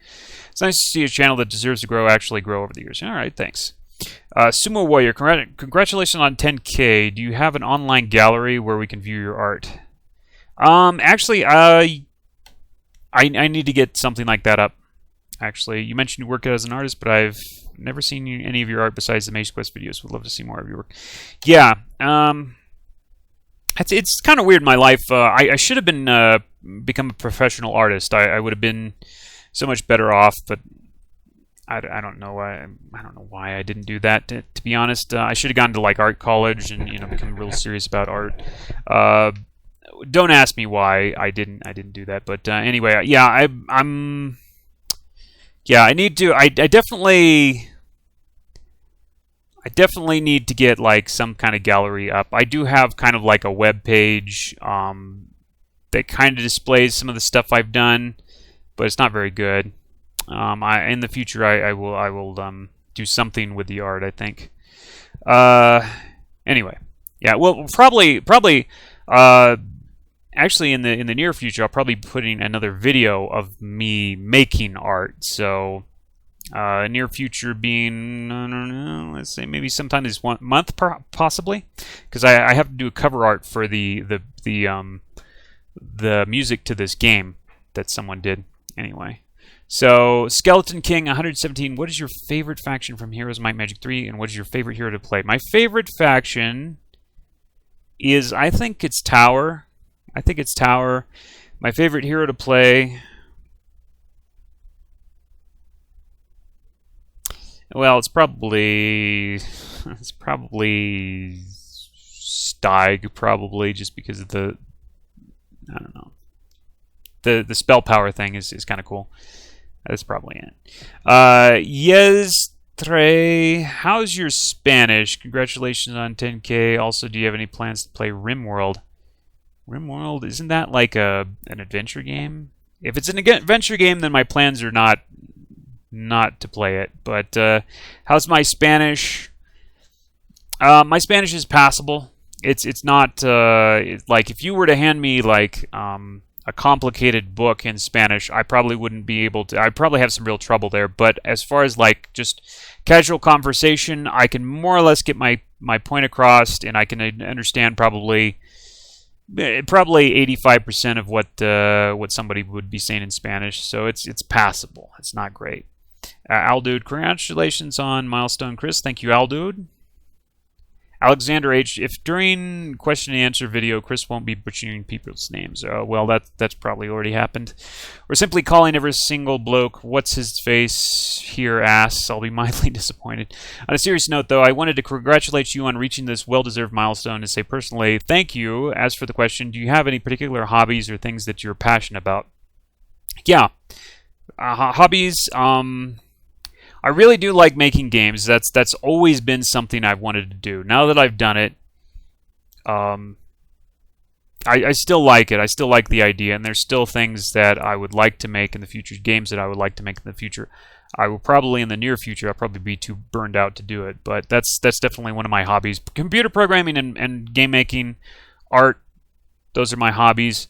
Speaker 1: It's nice to see a channel that deserves to actually grow over the years. All right, thanks. Sumo Warrior, congratulations on 10K. Do you have an online gallery where we can view your art? Actually, I need to get something like that up. Actually, you mentioned you work as an artist, but I've never seen any of your art besides the Mage Quest videos. Would love to see more of your work. Yeah. It's kind of weird in my life. I should have been become a professional artist. I would have been so much better off, but I don't know why. I don't know why I didn't do that. To be honest, I should have gone to like art college and become real serious about art. Don't ask me why I didn't do that. But anyway, yeah, I'm. Yeah, I need to. I definitely need to get like some kind of gallery up. I do have kind of like a web page that kind of displays some of the stuff I've done, but it's not very good. In the future, I will do something with the art, I think. Anyway, yeah. Well, probably. Actually, in the near future, I'll probably be putting another video of me making art. So, near future being, I don't know, let's say maybe sometime this month, possibly, because I have to do a cover art for the music to this game that someone did. Anyway, so Skeleton King 117. What is your favorite faction from Heroes of Might and Magic 3, and what is your favorite hero to play? My favorite faction is, I think it's Tower. My favorite hero to play, well, it's probably Steig, probably, just because of the, I don't know, the spell power thing is kind of cool. That's probably it. Yes, Trey, how's your Spanish? Congratulations on 10K. Also, do you have any plans to play RimWorld? RimWorld, isn't that like an adventure game? If it's an adventure game, then my plans are not to play it. But how's my Spanish? My Spanish is passable. It's not like if you were to hand me like a complicated book in Spanish, I probably wouldn't be able to. I'd probably have some real trouble there. But as far as like just casual conversation, I can more or less get my point across, and I can understand probably 85% of what somebody would be saying in Spanish, so it's passable. It's not great. Aldude, congratulations on milestone, Chris. Thank you, Aldude. Alexander H, if during question and answer video Chris won't be butchering people's names, well, that's probably already happened. Or simply calling every single bloke what's his face here ass, I'll be mildly disappointed. On a serious note, though, I wanted to congratulate you on reaching this well-deserved milestone and say personally thank you. As for the question, do you have any particular hobbies or things that you're passionate about? Yeah. Hobbies. I really do like making games. That's always been something I've wanted to do. Now that I've done it, um, I still like it. I still like the idea, and there's still things that I would like to make in the future, games that I would like to make in the future. I will probably in the near future. I'll probably be too burned out to do it, but that's definitely one of my hobbies. Computer programming and game making, art. Those are my hobbies.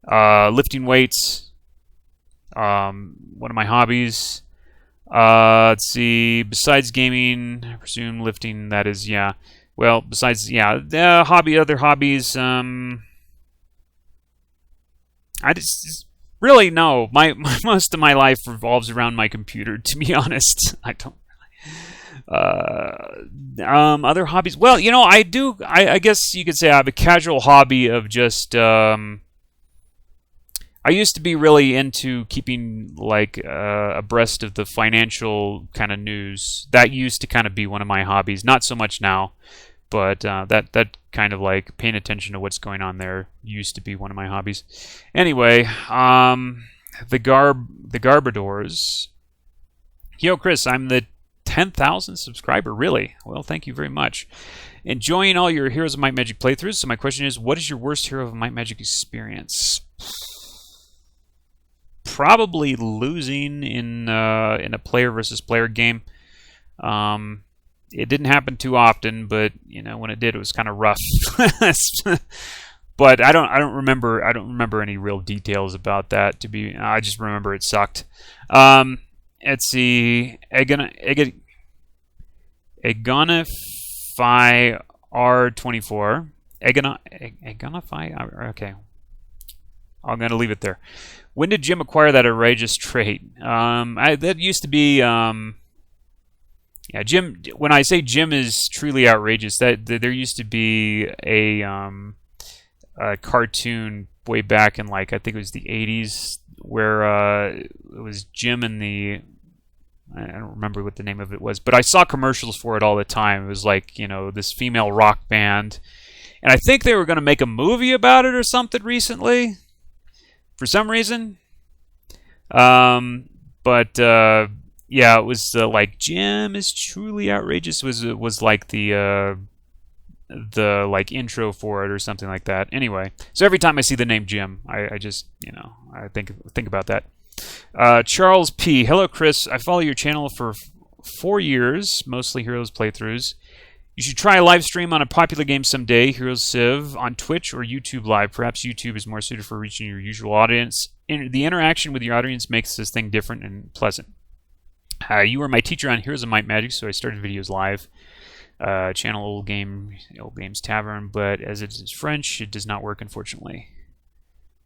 Speaker 1: Lifting weights. One of my hobbies. Let's see. Besides gaming, I presume lifting. That is, yeah. Well, besides, yeah, other hobbies. I just really no. My most of my life revolves around my computer. To be honest, I don't. Other hobbies. Well, you know, I do. I guess you could say I have a casual hobby of just. I used to be really into keeping like abreast of the financial kind of news. That used to kind of be one of my hobbies. Not so much now, but that kind of like paying attention to what's going on there used to be one of my hobbies. Anyway, the Garbadors. Yo, Chris, I'm the 10,000 subscriber. Really? Well, thank you very much. Enjoying all your Heroes of Might Magic playthroughs. So my question is, what is your worst Hero of Might Magic experience? Probably losing in a player versus player game. It didn't happen too often, but you know when it did, it was kind of rough. But I don't remember any real details about that. I just remember it sucked. Let's see, Egonify R24. Egonify. Okay, I'm gonna leave it there. When did Jim acquire that outrageous trait? That used to be, yeah, Jim. When I say Jim is truly outrageous, there used to be a cartoon way back in like I think it was the '80s where it was Jim and I don't remember what the name of it was, but I saw commercials for it all the time. It was like this female rock band, and I think they were going to make a movie about it or something recently. For some reason, but yeah, it was like Jim is truly outrageous. Was like the like intro for it or something like that. Anyway, so every time I see the name Jim, I just I think about that. Charles P. Hello, Chris. I follow your channel for 4 years, mostly Heroes playthroughs. You should try a live stream on a popular game someday, Heroes Civ, on Twitch or YouTube Live. Perhaps YouTube is more suited for reaching your usual audience. The interaction with your audience makes this thing different and pleasant. You were my teacher on Heroes of Might Magic, so I started videos live. Channel Old Games Tavern, but as it is French, it does not work, unfortunately.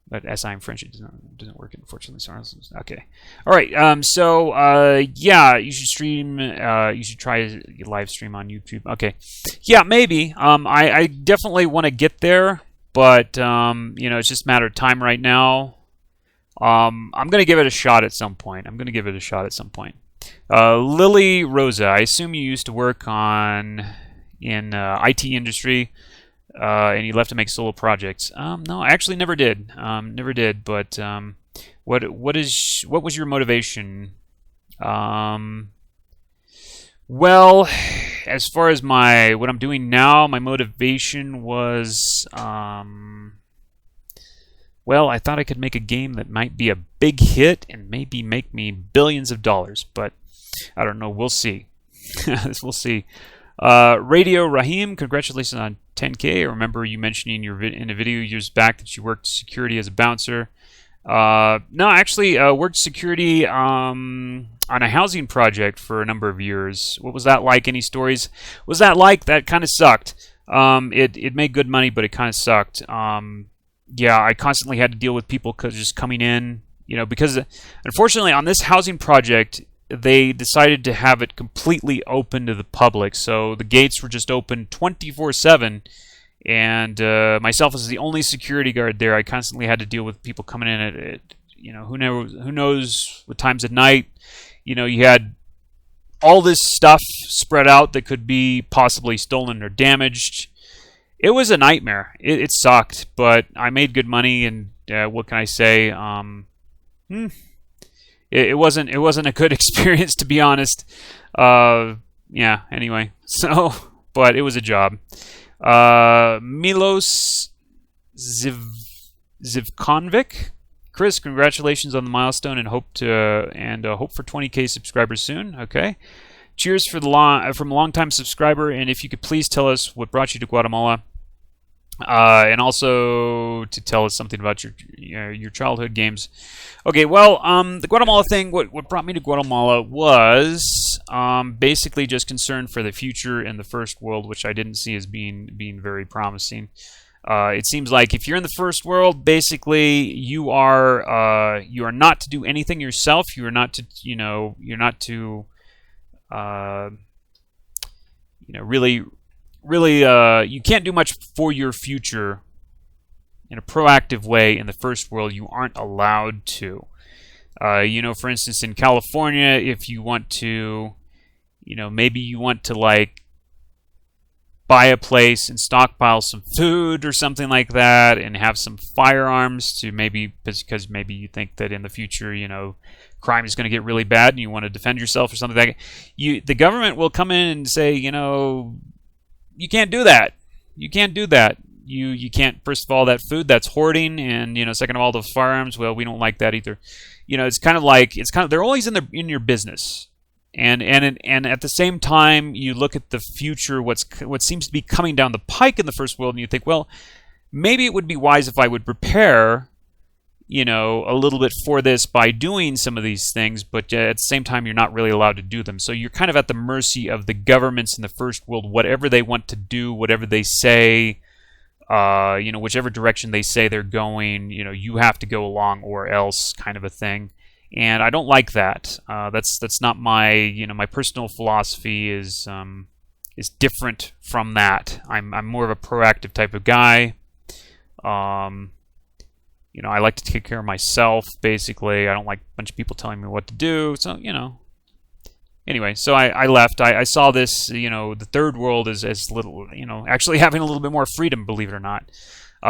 Speaker 1: But as I'm French, it doesn't work, unfortunately. Sorry. Okay. All right. Yeah, you should stream. You should try a live stream on YouTube. Okay. Yeah, maybe. I definitely want to get there, but it's just a matter of time right now. I'm gonna give it a shot at some point. Lily Rosa, I assume you used to work in IT industry. And you left to make solo projects. No, I actually never did. But what was your motivation? Well, as far as what I'm doing now, my motivation was well, I thought I could make a game that might be a big hit and maybe make me billions of dollars, but I don't know. We'll see. We'll see. Radio Rahim, congratulations on 10K. I remember you mentioning in a video years back that you worked security as a bouncer. No, actually, worked security on a housing project for a number of years. What was that like? Any stories? Was that like? That kind of sucked. It made good money, but it kind of sucked. Yeah, I constantly had to deal with people just coming in, because unfortunately on this housing project, they decided to have it completely open to the public. So the gates were just open 24/7, and myself as the only security guard there, I constantly had to deal with people coming in at who knows what times at night. You had all this stuff spread out that could be possibly stolen or damaged. It was a nightmare. It sucked, but I made good money, and what can I say? it wasn't a good experience, to be honest. Yeah. Anyway, so but it was a job. Milos Zivkovic. Chris, congratulations on the milestone and hope for 20K subscribers soon. Okay. Cheers from a long-time subscriber, and if you could please tell us what brought you to Guatemala, and also to tell us something about your childhood games. Okay, well, the Guatemala thing. What brought me to Guatemala was basically just concern for the future in the first world, which I didn't see as being very promising. It seems like if you're in the first world, basically you are not to do anything yourself. You're not to really you can't do much for your future in a proactive way in the first world. You aren't allowed to. For instance, in California, if you want to, maybe you want to like buy a place and stockpile some food or something like that, and have some firearms to because maybe you think that in the future, crime is going to get really bad and you want to defend yourself or something like that. The government will come in and say, you can't do that. You can't do that. You can't. First of all, that food, that's hoarding, and second of all, those firearms. Well, we don't like that either. It's kind of they're always in your business. And at the same time, you look at the future, what seems to be coming down the pike in the first world, and you think, well, maybe it would be wise if I would prepare, a little bit for this by doing some of these things, but at the same time, you're not really allowed to do them. So you're kind of at the mercy of the governments in the first world, whatever they want to do, whatever they say, whichever direction they say they're going, you have to go along or else, kind of a thing. And I don't like that. That's not my my personal philosophy is different from that. I'm more of a proactive type of guy. I like to take care of myself. Basically, I don't like a bunch of people telling me what to do. So Anyway, so I left. I saw this. The third world is as little. Actually having a little bit more freedom, believe it or not,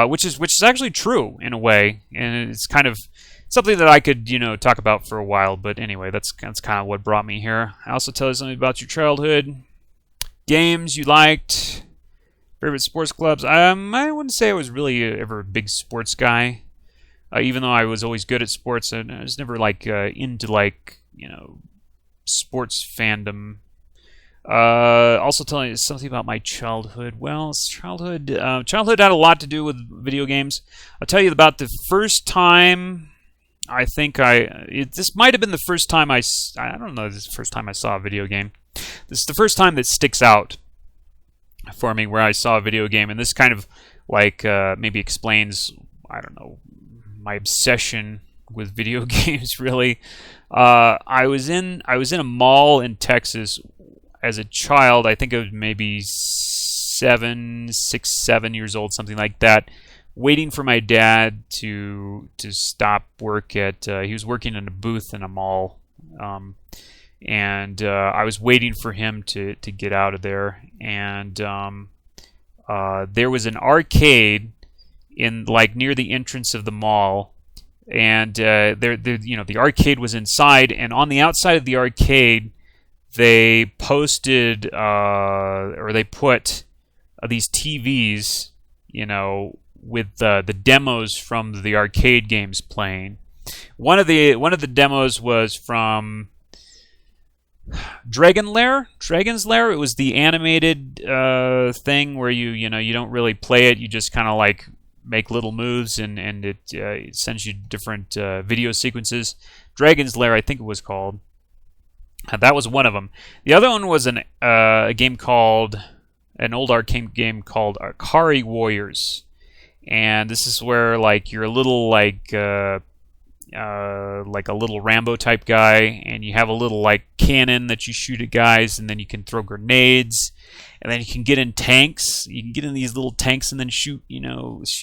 Speaker 1: which is actually true in a way, and it's kind of something that I could, talk about for a while. But anyway, that's kind of what brought me here. I also tell you something about your childhood, games you liked, favorite sports clubs. I wouldn't say I was really ever a big sports guy, even though I was always good at sports, and I was never into sports fandom. Also telling you something about my childhood. Well, childhood had a lot to do with video games. I'll tell you about the first time. I think this might have been the first time I don't know. This is the first time I saw a video game. This is the first time that sticks out for me where I saw a video game, and this kind of maybe explains, I don't know, my obsession with video games. Really, I was in a mall in Texas as a child. I think I was maybe 7 years old, something like that. Waiting for my dad to stop work at. He was working in a booth in a mall, and I was waiting for him to get out of there. And there was an arcade in near the entrance of the mall, and the arcade was inside, and on the outside of the arcade, they posted or they put these TVs, with the demos from the arcade games playing. One of the demos was from Dragon's Lair. It was the animated thing where you don't really play it. You just kind of make little moves, and it sends you different video sequences. Dragon's Lair, I think it was called. That was one of them. The other one was an old arcade game called Akari Warriors. And this is where you're a little like a little Rambo type guy, and you have a little cannon that you shoot at guys, and then you can throw grenades, and then you can get in tanks. You can get in these little tanks and then shoot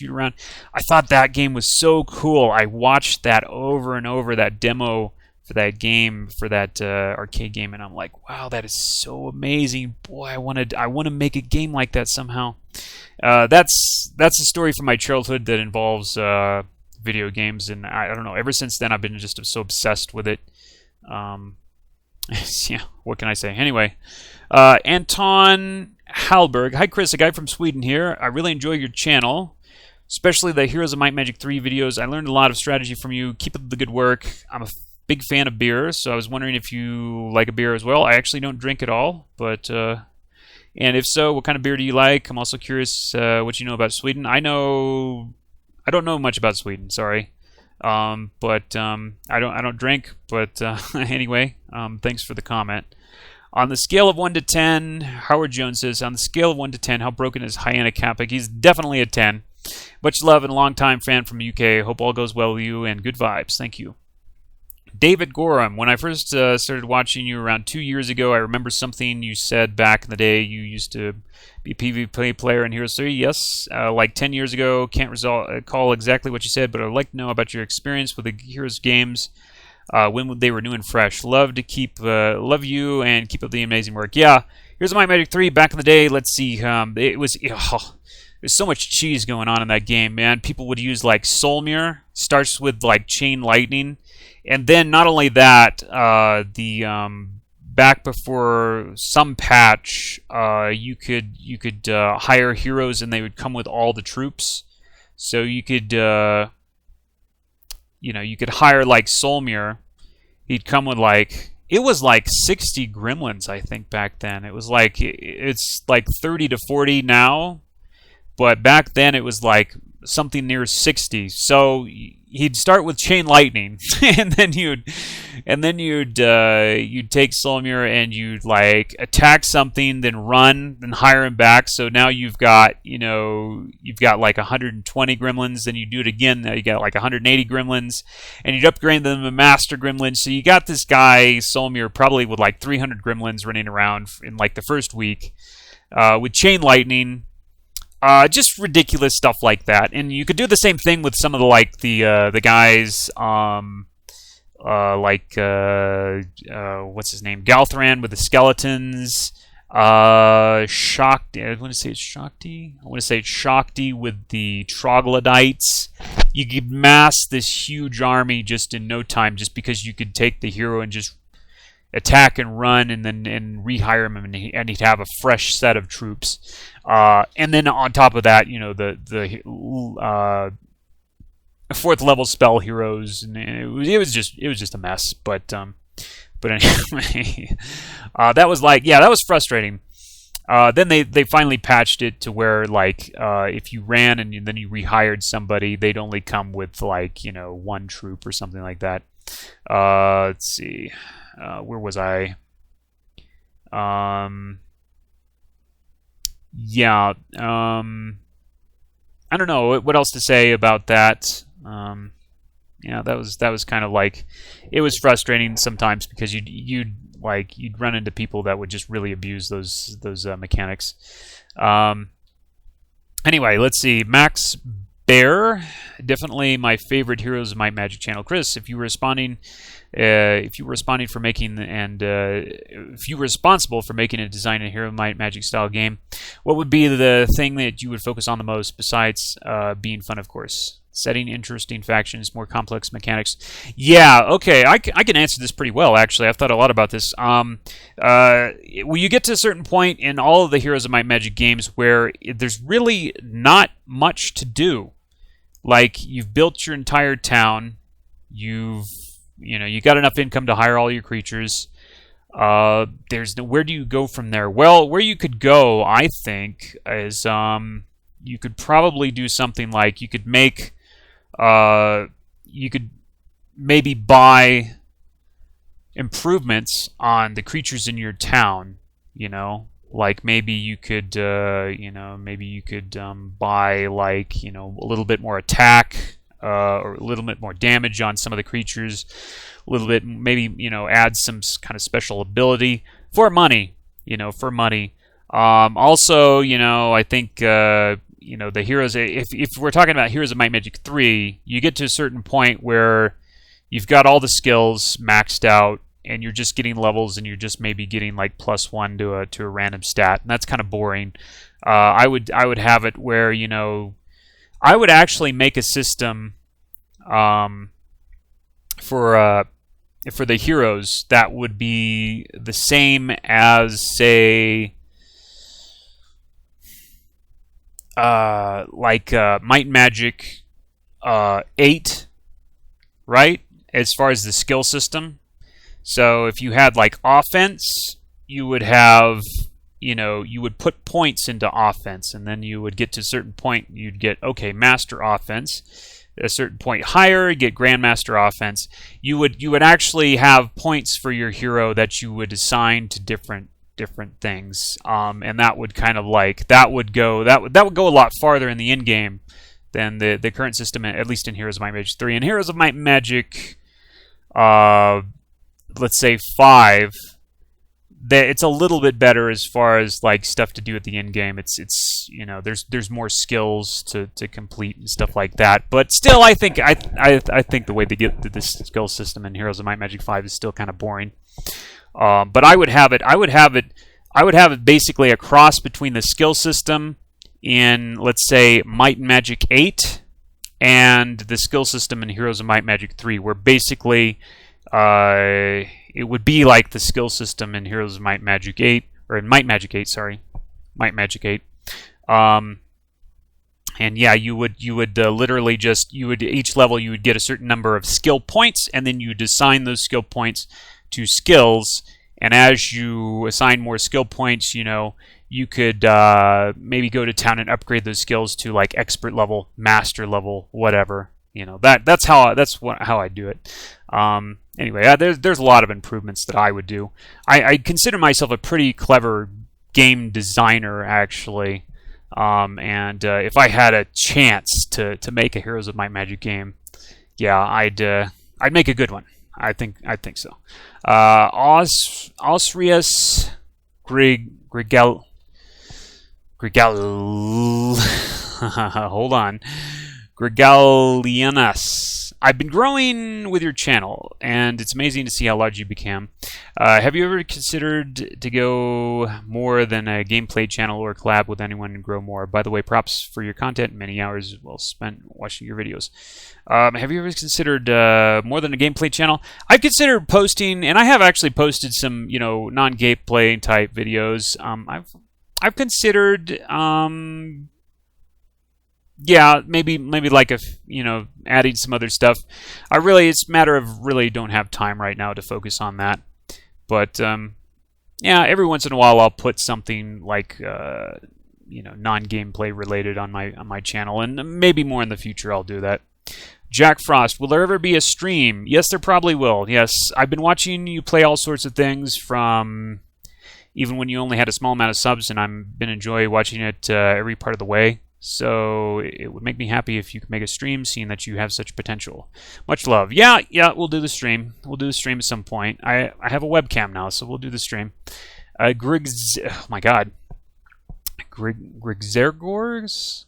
Speaker 1: around. I thought that game was so cool. I watched that over and over, that demo for that game, for that arcade game, and I'm like, wow, that is so amazing. Boy, I want to make a game like that somehow. That's a story from my childhood that involves video games, and I don't know. Ever since then, I've been just so obsessed with it. Yeah, what can I say? Anyway, Anton Halberg. Hi, Chris, a guy from Sweden here. I really enjoy your channel, especially the Heroes of Might Magic 3 videos. I learned a lot of strategy from you. Keep up the good work. I'm a big fan of beer, so I was wondering if you like a beer as well. I actually don't drink at all, but and if so, what kind of beer do you like? I'm also curious what you know about Sweden. I don't know much about Sweden. Sorry, but I don't drink. But anyway, thanks for the comment. On the scale of 1 to 10, Howard Jones says, on the scale of 1 to 10, how broken is Hyena Capic? He's definitely a 10. Much love and a long-time fan from UK. Hope all goes well with you and good vibes. Thank you. David Gorham, when I first started watching you around 2 years ago, I remember something you said back in the day. You used to be a PvP player in Heroes 3. Yes, like 10 years ago. Can't recall exactly what you said, but I'd like to know about your experience with the Heroes games when they were new and fresh. Love you and keep up the amazing work. Yeah, Heroes of Might Magic 3 back in the day. Let's see, there's so much cheese going on in that game, man. People would use like Solmir, starts with like Chain Lightning. And then not only that, back before some patch, you could hire heroes and they would come with all the troops. So you could you could hire like Solmir. He'd come with it was like 60 gremlins, I think, back then. It was like it's like 30 to 40 now, but back then it was like something near 60. So he'd start with Chain Lightning, and then you'd take Solmir and you'd like attack something, then run, then hire him back. So now you've got like 120 gremlins. Then you do it again. Now you got like 180 gremlins, and you'd upgrade them to Master Gremlins. So you got this guy Solmir probably with like 300 gremlins running around in like the first week with Chain Lightning. Just ridiculous stuff like that, and you could do the same thing with some of the guys, what's his name, Galthran with the skeletons, Shakti. I want to say it's Shakti. I want to say it's Shakti with the troglodytes. You could mass this huge army just in no time, just because you could take the hero and just attack and run, and then rehire him, and he'd have a fresh set of troops. And then on top of that, the fourth level spell heroes, and it was just a mess. But anyway, that was frustrating. Then they finally patched it to where if you ran and then you rehired somebody, they'd only come with one troop or something like that. Let's see. Where was I? Yeah. I don't know what else to say about that. Yeah, that was kind of it was frustrating sometimes because you'd run into people that would just really abuse those mechanics. Anyway, let's see. Max Bear, definitely my favorite Heroes of Might Magic channel. Chris, if you were responding for making if you were responsible for making and designing a Hero of Might Magic style game, what would be the thing that you would focus on the most besides being fun, of course? Setting, interesting factions, more complex mechanics. Yeah, okay, I can answer this pretty well, actually. I've thought a lot about this. When you get to a certain point in all of the Heroes of Might Magic games where there's really not much to do. You've built your entire town, you got enough income to hire all your creatures. Where do you go from there? Well, where you could go, I think, is you could probably do something like you could maybe buy improvements on the creatures in your town. Maybe you could buy a little bit more attack. Or a little bit more damage on some of the creatures, a little bit, maybe, add some kind of special ability for money, Also, I think, the heroes, if we're talking about Heroes of Might Magic 3, you get to a certain point where you've got all the skills maxed out, and you're just getting levels, and you're just maybe getting +1 to a random stat, and that's kind of boring. I would have it where, I would actually make a system for for the heroes, that would be the same as, say, Might and Magic 8, right? As far as the skill system. So if you had like offense, you would have, you would put points into offense, and then you would get to a certain point, you'd get, okay, master offense. At a certain point higher, you get grandmaster offense. You would actually have points for your hero that you would assign to different things, and that would kind of like that would go a lot farther in the end game than the current system, at least in Heroes of Might and Magic 3. In Heroes of Might and Magic, let's say 5, it's a little bit better as far as like stuff to do at the end game. It's there's more skills to complete and stuff like that. But still, I think the way they get this skill system in Heroes of Might and Magic 5 is still kind of boring. But I would have it basically a cross between the skill system in, let's say, Might and Magic 8 and the skill system in Heroes of Might and Magic 3, where basically it would be like the skill system in Heroes of Might and Magic 8, or in Might and Magic 8, sorry. Might and Magic 8. And yeah, you would literally just, each level you would get a certain number of skill points, and then you would assign those skill points to skills, and as you assign more skill points, you could maybe go to town and upgrade those skills to like expert level, master level, whatever. That's how I do it. Anyway, there's a lot of improvements that I would do. I consider myself a pretty clever game designer, actually. And if I had a chance to make a Heroes of Might and Magic game, yeah, I'd make a good one. I think so. Osrius Grigal. Hold on. Gregalianus. I've been growing with your channel, and it's amazing to see how large you became. Have you ever considered to go more than a gameplay channel or collab with anyone and grow more? By the way, props for your content. Many hours well spent watching your videos. Have you ever considered more than a gameplay channel? I've considered posting, and I have actually posted some, non-gameplay type videos. I've considered, yeah, maybe like adding some other stuff. It's a matter of really don't have time right now to focus on that. But yeah, every once in a while I'll put something like non-gameplay related on my channel, and maybe more in the future I'll do that. Jack Frost, will there ever be a stream? Yes, there probably will. Yes, I've been watching you play all sorts of things from even when you only had a small amount of subs, and I've been enjoying watching it every part of the way. So it would make me happy if you could make a stream, seeing that you have such potential. Much love. Yeah, we'll do the stream. We'll do the stream at some point. I have a webcam now, so we'll do the stream. Oh my God. Grigzergors?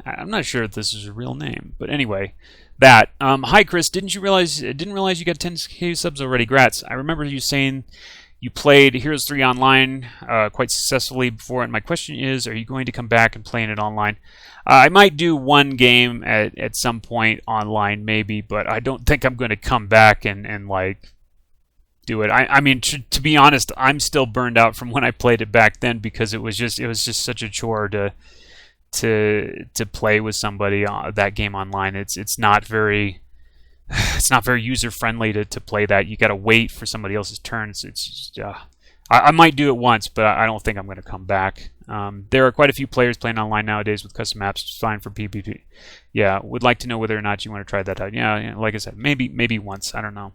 Speaker 1: I'm not sure if this is a real name, but anyway, that. Hi Chris, didn't realize you got 10k subs already. Grats. I remember you saying you played Heroes 3 online quite successfully before, and my question is, are you going to come back and play in it online? I might do one game at some point online, maybe, but I don't think I'm going to come back and like do it. I mean, to be honest, I'm still burned out from when I played it back then, because it was just such a chore to play with somebody that game online. It's not very user friendly to play that. You got to wait for somebody else's turn. It's just, I might do it once, but I don't think I'm going to come back. There are quite a few players playing online nowadays with custom maps. It's fine for PvP. Yeah, would like to know whether or not you want to try that out. Yeah, like I said, maybe once. I don't know.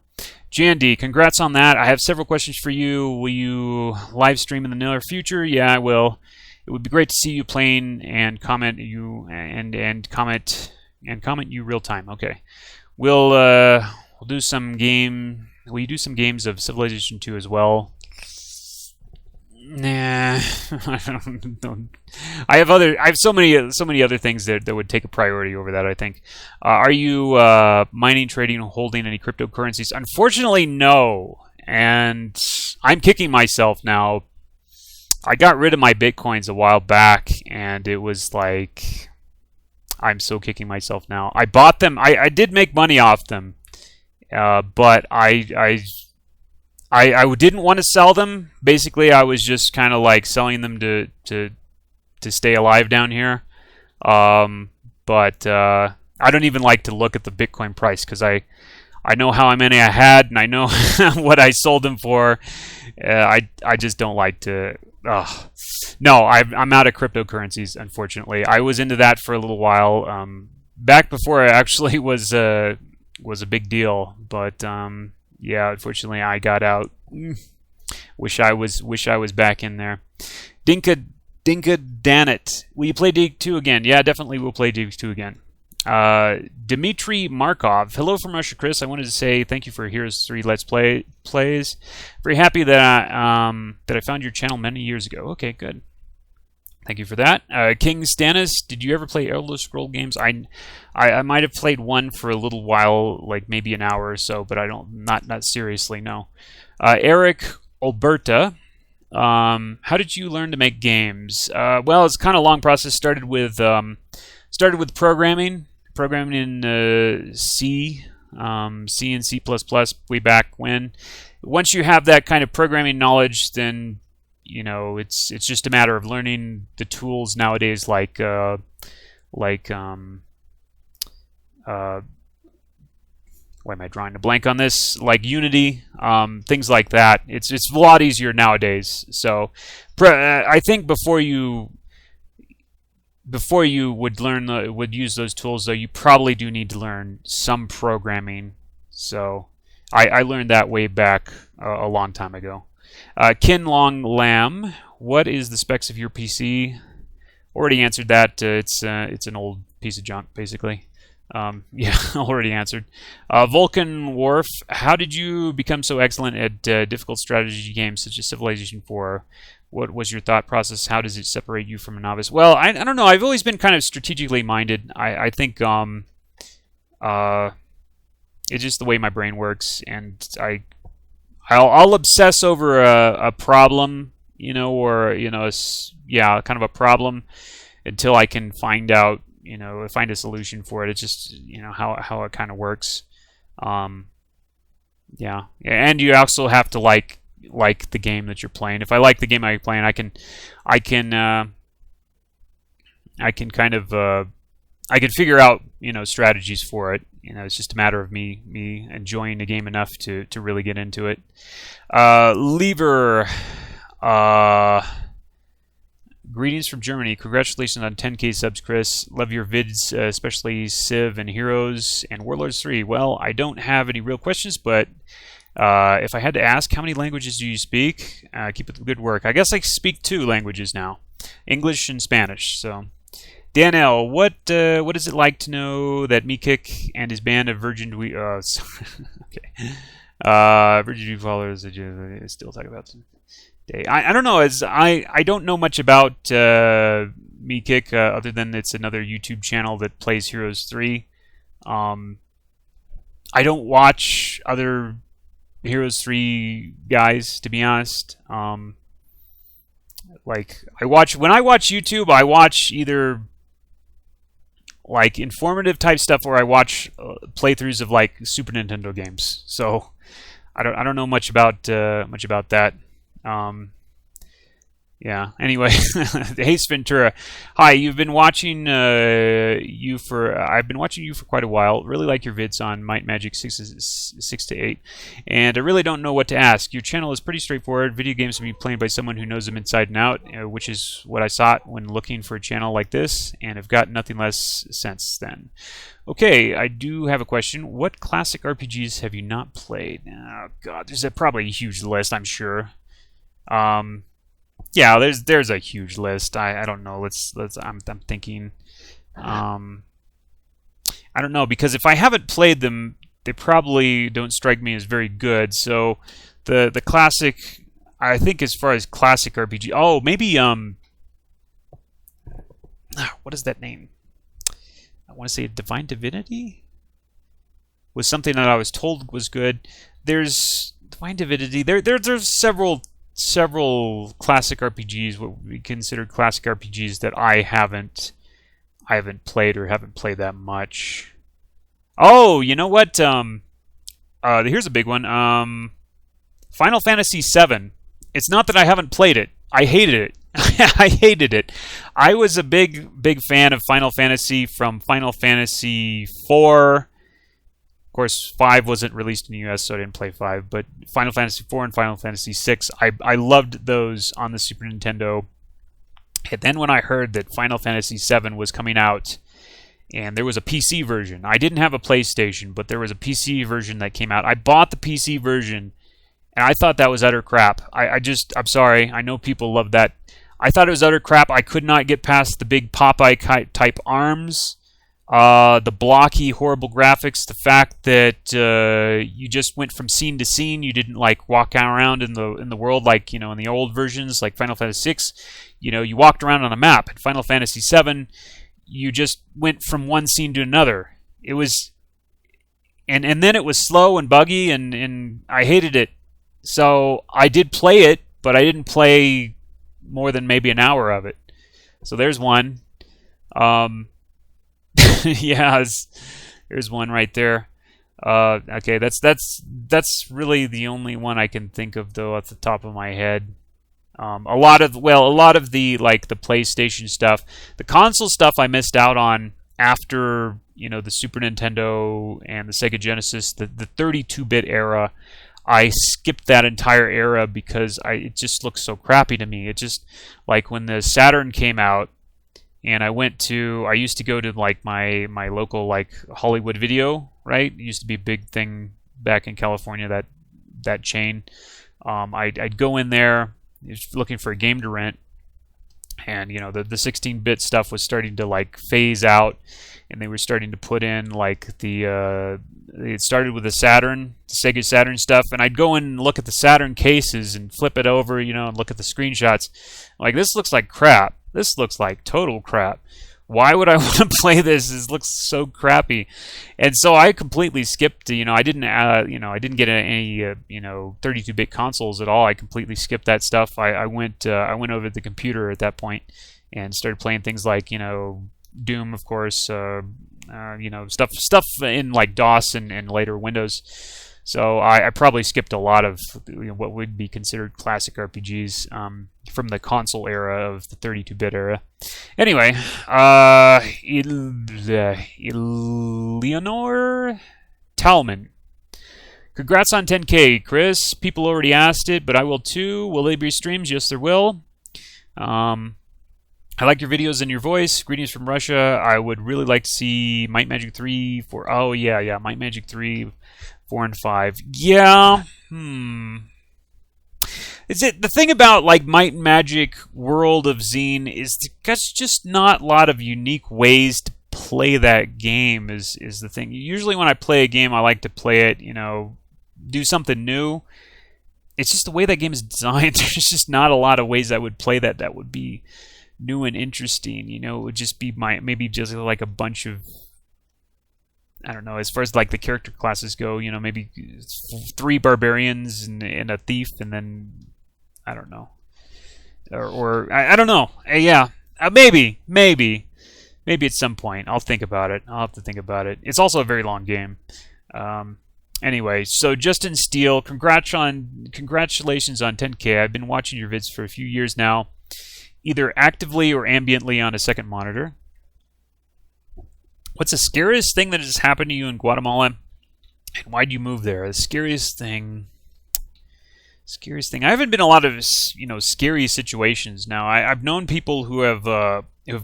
Speaker 1: Jandy, congrats on that. I have several questions for you. Will you live stream in the near future? Yeah, I will. It would be great to see you playing and comment you real time. Okay. We'll do some game. Will you do some games of Civilization 2 as well? Nah, I don't know. I have so many other things that would take a priority over that, I think. Are you mining, trading, holding any cryptocurrencies? Unfortunately, no. And I'm kicking myself now. I got rid of my Bitcoins a while back, and it was like, I'm so kicking myself now. I bought them. I did make money off them, but I didn't want to sell them. Basically, I was just kind of like selling them to stay alive down here. But I don't even like to look at the Bitcoin price because I know how many I had and I know what I sold them for. I just don't like to. No, I'm out of cryptocurrencies. Unfortunately, I was into that for a little while. Back before it actually was a big deal, but yeah, unfortunately, I got out. Wish I was back in there. Dinka Danit. Will you play Dig 2 again? Yeah, definitely we'll play Dig 2 again. Dmitry Markov. Hello from Russia, Chris. I wanted to say thank you for Heroes 3 Let's Plays. Very happy that I found your channel many years ago. Okay, good. Thank you for that. King Stannis, did you ever play Elder Scroll games? I might have played one for a little while, like maybe an hour or so, but not seriously, no. Eric Alberta. How did you learn to make games? Well, it's kind of a long process. Started with programming in C and C++ way back when. Once you have that kind of programming knowledge, then it's just a matter of learning the tools nowadays, like why am I drawing a blank on this? Like Unity, things like that. It's a lot easier nowadays. So I think before you would use those tools, though, you probably do need to learn some programming. So I learned that way back a long time ago. Kin Long Lamb, what is the specs of your PC? Already answered that. It's an old piece of junk, basically. Yeah, already answered. Vulcan Wharf, how did you become so excellent at difficult strategy games such as Civilization 4? What was your thought process? How does it separate you from a novice? Well, I don't know. I've always been kind of strategically minded. I think it's just the way my brain works, and I'll obsess over a problem, or kind of a problem until I can find a solution for it. It's just how it kind of works. Yeah, and you also have to like the game that you're playing. If I like the game I'm playing, I can kind of I can figure out strategies for it. It's just a matter of me enjoying the game enough to really get into it. Lever, greetings from Germany. Congratulations on 10K subs, Chris. Love your vids, especially Civ and Heroes and Warlords 3. Well, I don't have any real questions, but if I had to ask, how many languages do you speak? Keep up the good work. I guess I speak 2 languages now, English and Spanish. So, Danielle, what is it like to know that Meekick and his band of Virgin Dweeb, okay, Virgin Dweeb followers still talk about today? I don't know. I don't know much about Meekick other than it's another YouTube channel that plays Heroes 3. I don't watch other Heroes 3 guys, to be honest. Like when I watch YouTube, I watch either like informative type stuff, or I watch playthroughs of like Super Nintendo games. So I don't know much about that. Yeah. Anyway, Ace Ventura. Hi, you've been watching I've been watching you for quite a while. Really like your vids on Might Magic 6 to 8, and I really don't know what to ask. Your channel is pretty straightforward. Video games can be played by someone who knows them inside and out, which is what I sought when looking for a channel like this, and have got nothing less since then. Okay, I do have a question. What classic RPGs have you not played? Oh God, there's probably a huge list, I'm sure. Yeah, there's a huge list. I don't know. I'm thinking. I don't know, because if I haven't played them, they probably don't strike me as very good. So the classic, I think, as far as classic RPG. Oh, maybe what is that name? I want to say Divine Divinity was something that I was told was good. There's Divine Divinity. There's several classic RPGs, what we consider classic RPGs, that I haven't I haven't played or haven't played that much. Oh, you know what? Here's a big one. Final Fantasy VII. It's not that I haven't played it. I hated it. I hated it. I was a big fan of Final Fantasy from Final Fantasy 4. Of course, 5 wasn't released in the US, so I didn't play 5. But Final Fantasy 4 and Final Fantasy 6, I loved those on the Super Nintendo. And then when I heard that Final Fantasy 7 was coming out, and there was a PC version. I didn't have a PlayStation, but there was a PC version that came out. I bought the PC version, and I thought that was utter crap. I'm sorry. I know people love that. I thought it was utter crap. I could not get past the big Popeye type arms, the blocky, horrible graphics, the fact that you just went from scene to scene. You didn't like walk around in the world like, in the old versions like Final Fantasy 6. You walked around on a map. In Final Fantasy 7, you just went from one scene to another. It was, and then it was slow and buggy, and I hated it. So I did play it, but I didn't play more than maybe an hour of it. So there's one. Yeah, there's one right there. Okay, that's really the only one I can think of though off the top of my head. A lot of the like the PlayStation stuff, the console stuff I missed out on after the Super Nintendo and the Sega Genesis, the 32-bit era. I skipped that entire era because it just looks so crappy to me. It just like when the Saturn came out, and I used to go to like my local like Hollywood Video, right? It used to be a big thing back in California, that chain. I'd go in there looking for a game to rent, and the 16-bit stuff was starting to like phase out, and they were starting to put in like it started with the Sega Saturn stuff, and I'd go in and look at the Saturn cases and flip it over, and look at the screenshots. Like, this looks like crap. This looks like total crap. Why would I want to play this? This looks so crappy. And so I completely skipped, I didn't get any 32-bit consoles at all. I completely skipped that stuff. I went over to the computer at that point and started playing things like, Doom, of course, stuff in like DOS and later Windows. So I probably skipped a lot of what would be considered classic RPGs from the console era of the 32-bit era. Anyway, Eleanor Talman. Congrats on 10K, Chris. People already asked it, but I will too. Will they be streams? Yes, there will. I like your videos and your voice. Greetings from Russia. I would really like to see Might Magic 3 for... Oh, yeah. Might Magic 3, 4, and 5. Yeah. Is it the thing about like Might and Magic World of Zine is there's just not a lot of unique ways to play that game is the thing. Usually when I play a game, I like to play it, do something new. It's just the way that game is designed. There's just not a lot of ways I would play that would be new and interesting. It would just be maybe just like a bunch of, I don't know, as far as like the character classes go, maybe 3 barbarians and a thief, and then I don't know, or I don't know. Yeah, maybe at some point I'll think about it. I'll have to think about it. It's also a very long game. Anyway, so Justin Steele, congratulations on 10K. I've been watching your vids for a few years now, either actively or ambiently on a second monitor. What's the scariest thing that has happened to you in Guatemala, and why'd you move there? The scariest thing. I haven't been in a lot of scary situations. Now I've known people who have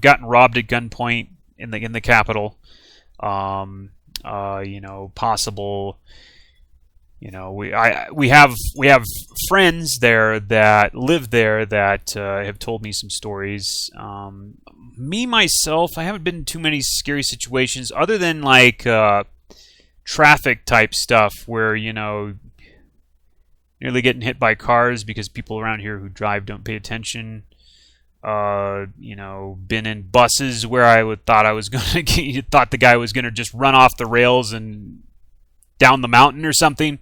Speaker 1: gotten robbed at gunpoint in the capital. Possible. We have friends there that live there that have told me some stories. Me myself, I haven't been in too many scary situations other than like traffic type stuff where nearly getting hit by cars because people around here who drive don't pay attention. Been in buses where I thought the guy was gonna just run off the rails and down the mountain or something.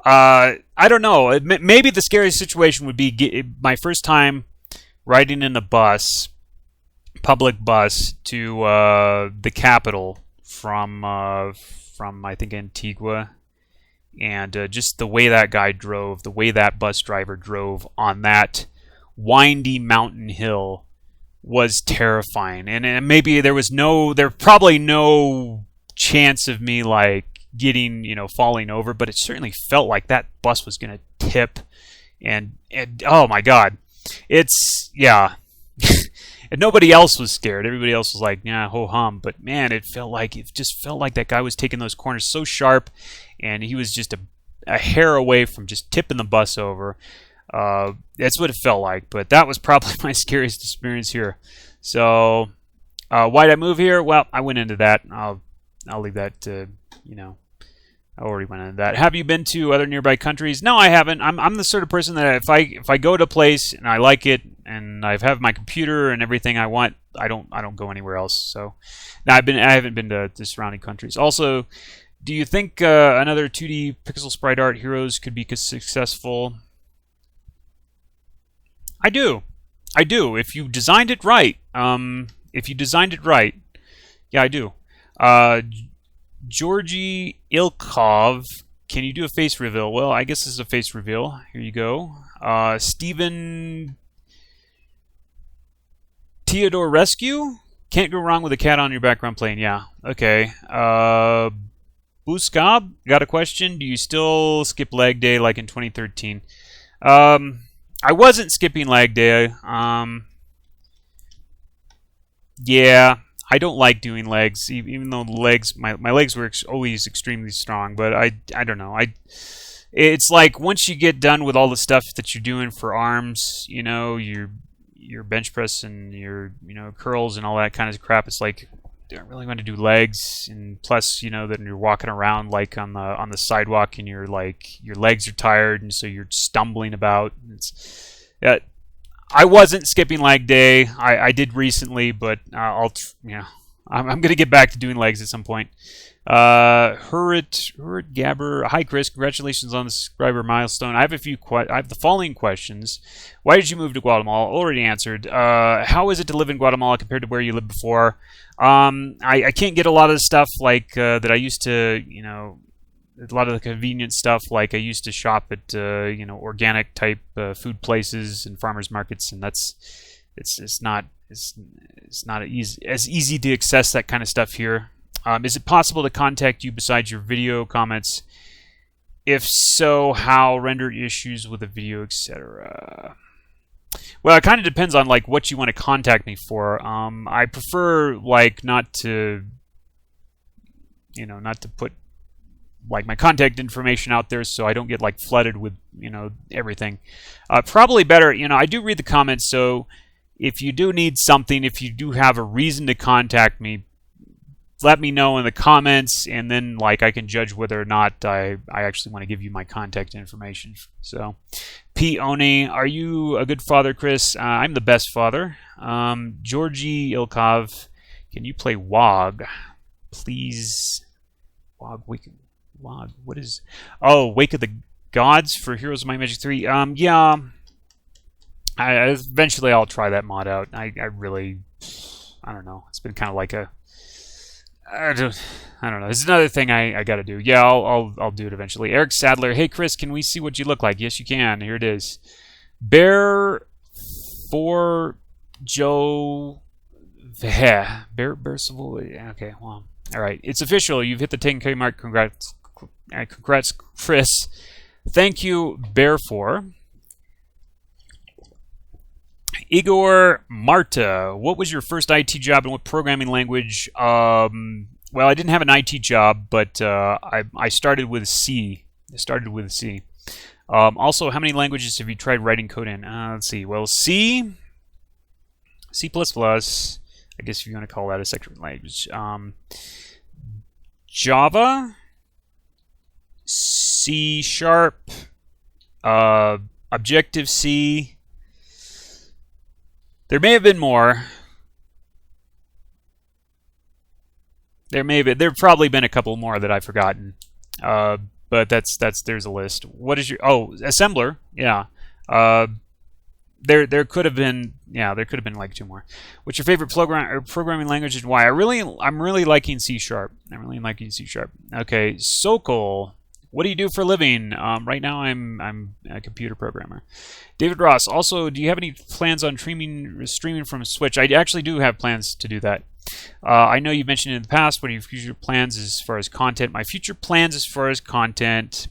Speaker 1: I don't know. Maybe the scariest situation would be my first time riding in a bus public bus to the capital from I think Antigua, and just the way that guy drove, the way that bus driver drove on that windy mountain hill was terrifying. And maybe there probably no chance of me like getting, falling over, but it certainly felt like that bus was gonna tip. And oh my God, it's yeah. And nobody else was scared. Everybody else was like, yeah, ho hum. But man, it just felt like that guy was taking those corners so sharp, and he was just a hair away from just tipping the bus over. That's what it felt like. But that was probably my scariest experience here. So why'd I move here? Well, I went into that. I'll leave that to, I already went into that. Have you been to other nearby countries? No, I haven't. I'm the sort of person that if I go to a place and I like it and I have my computer and everything I want, I don't go anywhere else. So, now I haven't been to the surrounding countries. Also, do you think another 2D pixel sprite art Heroes could be successful? I do. If you designed it right. Yeah, I do. Georgie Ilkov, can you do a face reveal? Well, I guess this is a face reveal. Here you go. Stephen Theodore Rescue? Can't go wrong with a cat on your background plane. Yeah. Okay. Buskab, got a question. Do you still skip leg day like in 2013? I wasn't skipping leg day. Yeah. I don't like doing legs, even though my legs were always extremely strong. But I don't know. It's like once you get done with all the stuff that you're doing for arms, your bench press and your curls and all that kind of crap. It's like I don't really want to do legs, and plus that you're walking around like on the sidewalk and your legs are tired, and so you're stumbling about. I wasn't skipping leg day. I did recently, but I'm going to get back to doing legs at some point. Hurrit Gabber. Hi, Chris. Congratulations on the subscriber milestone. I have the following questions. Why did you move to Guatemala? Already answered. How is it to live in Guatemala compared to where you lived before? I can't get a lot of the stuff like that I used to, a lot of the convenient stuff like I used to shop at organic type food places and farmers markets, and it's not as easy to access that kind of stuff here. Is it possible to contact you besides your video comments? If so, how? Render issues with a video, etc. Well, it kind of depends on like what you want to contact me for. I prefer like not to put like my contact information out there so I don't get like flooded with everything. Probably better, I do read the comments, so if you do need something, if you do have a reason to contact me, let me know in the comments, and then like I can judge whether or not I actually want to give you my contact information. So, P. Oni, are you a good father, Chris? I'm the best father. Georgie Ilkov, can you play WOG, please? WOG, what is? Oh, Wake of the Gods for Heroes of Might and Magic 3. Yeah. Eventually I'll try that mod out. I don't know. It's been kind of like I don't know. It's another thing I got to do. Yeah, I'll do it eventually. Eric Sadler. Hey Chris, can we see what you look like? Yes, you can. Here it is. Bear for Joe. Bear Savoy. Okay, well, all right. It's official. You've hit the 10K mark. Congrats, Chris. Thank you, Bear for. Igor Marta, what was your first IT job and what programming language? Well, I didn't have an IT job, but I started with C. Also, how many languages have you tried writing code in? Let's see. Well, C++, I guess if you want to call that a second language. Java, C#, Objective-C. There may have been more. There've probably been a couple more that I've forgotten. But there's a list. What is your assembler? Yeah. There could have been, yeah, there could have been like 2 more. What's your favorite programming language and why? I'm really liking C Sharp. I'm really liking C Sharp. Okay, Sokol. What do you do for a living? Right now, I'm a computer programmer. David Ross. Also, do you have any plans on streaming from Switch? I actually do have plans to do that. I know you've mentioned in the past. What are your future plans as far as content? My future plans as far as content,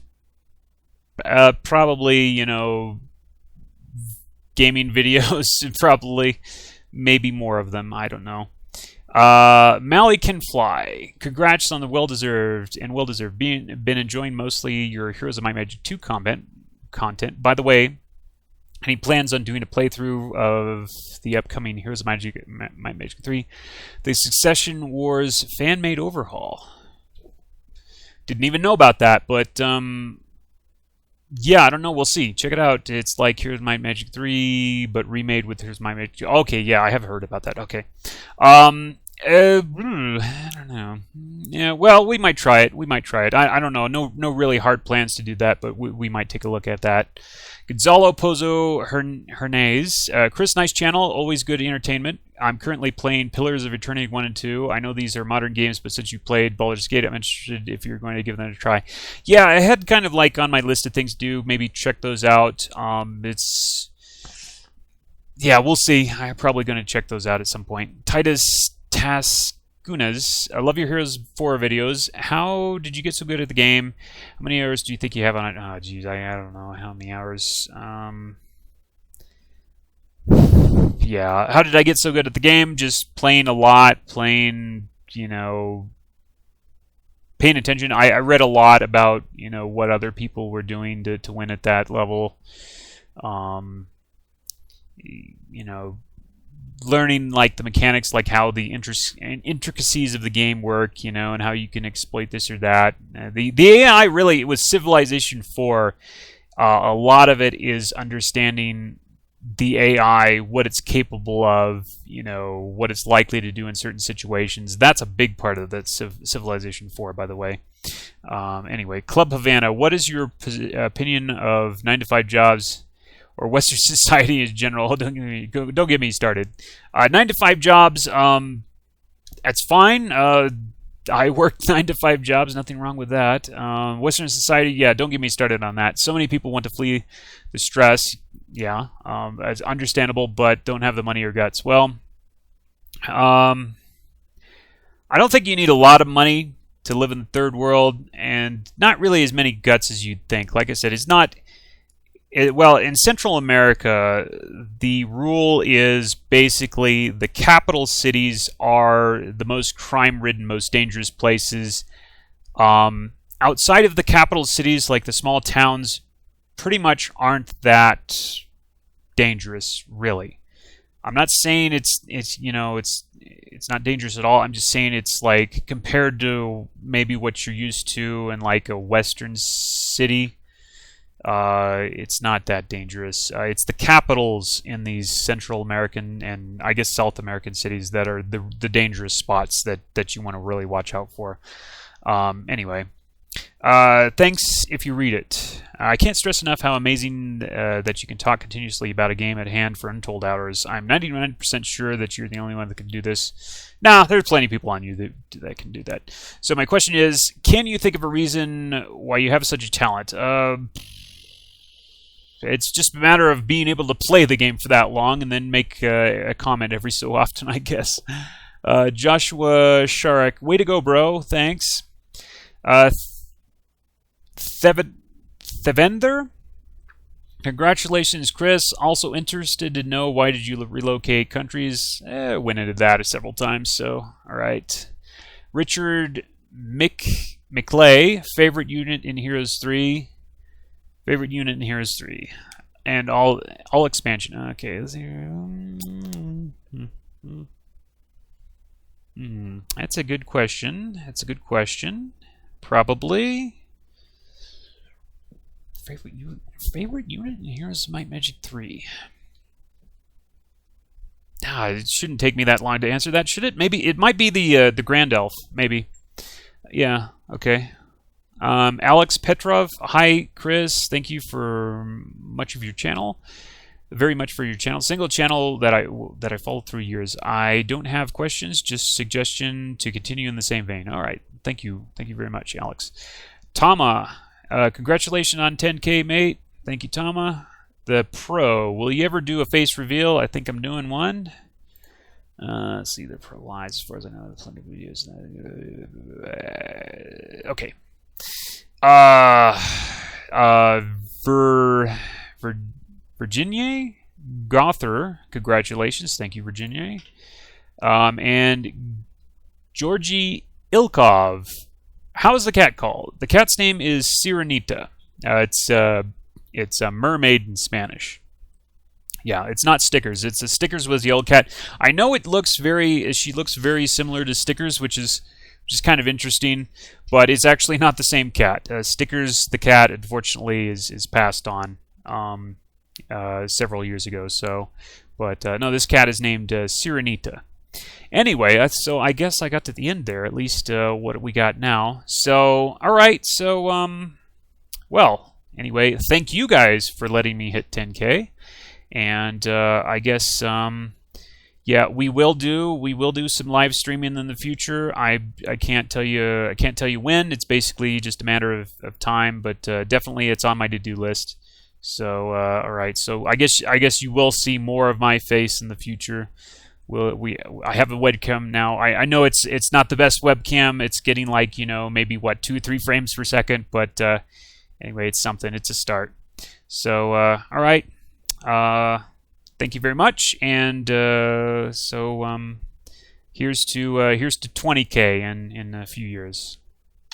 Speaker 1: probably, you know, gaming videos. Probably, maybe more of them. I don't know. Mally can fly. Congrats on the well-deserved. Been enjoying mostly your Heroes of Might Magic 2 content. By the way, any plans on doing a playthrough of the upcoming Heroes of Might Magic 3, the Succession Wars fan-made overhaul? Didn't even know about that, but yeah, I don't know. We'll see. Check it out. It's like Heroes of Might Magic 3, but remade with Heroes of Might Magic 2. Okay, yeah, I have heard about that. Okay. I don't know. Yeah, well, we might try it. I don't know. No really hard plans to do that, but we might take a look at that. Gonzalo Pozo Hernandez. Chris, nice channel. Always good entertainment. I'm currently playing Pillars of Eternity 1 and 2. I know these are modern games, but since you played Baldur's Gate, I'm interested if you're going to give them a try. Yeah, I had kind of like on my list of things to do. Maybe check those out. Yeah, we'll see. I'm probably going to check those out at some point. Titus Taskunas, I love your Heroes 4 videos. How did you get so good at the game? How many hours do you think you have on it? Oh, geez, I don't know how many hours. Yeah, how did I get so good at the game? Just playing a lot, you know, paying attention. I read a lot about, you know, what other people were doing to win at that level. You know, learning like the mechanics, like how the intricacies of the game work, you know, and how you can exploit this or that. The AI really, with Civilization 4, a lot of it is understanding the AI, what it's capable of, you know, what it's likely to do in certain situations. That's a big part of that Civilization 4, by the way. Anyway, Club Havana, what is your opinion of 9-to-5 jobs or Western society in general? Don't get me started. 9-to-5 jobs, that's fine. I worked 9-to-5 jobs, nothing wrong with that. Western society, yeah, don't get me started on that. So many people want to flee the stress. Yeah, it's understandable, but don't have the money or guts. Well, I don't think you need a lot of money to live in the third world, and not really as many guts as you'd think. Like I said, it's not... well, in Central America, the rule is basically the capital cities are the most crime-ridden, most dangerous places. Outside of the capital cities, like the small towns, pretty much aren't that dangerous, really. I'm not saying it's not dangerous at all. I'm just saying it's like compared to maybe what you're used to in like a Western city. It's not that dangerous. It's the capitals in these Central American and I guess South American cities that are the dangerous spots that you want to really watch out for. Anyway, thanks if you read it. I can't stress enough how amazing that you can talk continuously about a game at hand for untold hours. I'm 99% sure that you're the only one that can do this. Nah, there's plenty of people on you that can do that. So my question is, can you think of a reason why you have such a talent? It's just a matter of being able to play the game for that long and then make a comment every so often, I guess. Joshua Sharek, way to go, bro. Thanks. Thevender? Congratulations, Chris. Also interested to know why did you relocate countries? Went into that several times, so all right. Richard McClay, favorite unit in Heroes 3. Favorite unit in Heroes 3. And all expansion. Okay, let's see. That's a good question. Probably. Favorite unit in Heroes of Might Magic 3. It shouldn't take me that long to answer that, should it? Maybe it might be the Grand Elf, maybe. Yeah, okay. Alex Petrov, hi Chris, thank you for much of your channel. very much for your channel. Single channel that I followed through years. I don't have questions, just suggestion to continue in the same vein. All right, thank you very much, Alex. Tama, congratulations on 10K, mate. Thank you, Tama. The Pro, will you ever do a face reveal? I think I'm doing one. Let's see, the Pro lives as far as I know. There's plenty of videos. Okay. Virginia Gother, congratulations. Thank you, Virginia. And Georgie Ilkov. How is the cat called? The cat's name is Sirenita. It's a mermaid in Spanish. Yeah, it's not Stickers. Stickers was the old cat. I know it looks she looks very similar to Stickers, which is kind of interesting, but it's actually not the same cat. Stickers, the cat, unfortunately, is passed on several years ago. So, but no, this cat is named Sirenita. Anyway, so I guess I got to the end there. At least what we got now. So, all right. So, well, anyway, thank you guys for letting me hit 10K. And I guess yeah, we will do some live streaming in the future. I can't tell you when. It's basically just a matter of time, but definitely it's on my to-do list. So all right, so I guess you will see more of my face in the future. I have a webcam now. I know it's not the best webcam. It's getting like, maybe what, 2-3 frames per second, but anyway, it's something. It's a start. So all right. Thank you very much, and so here's to 20K in a few years.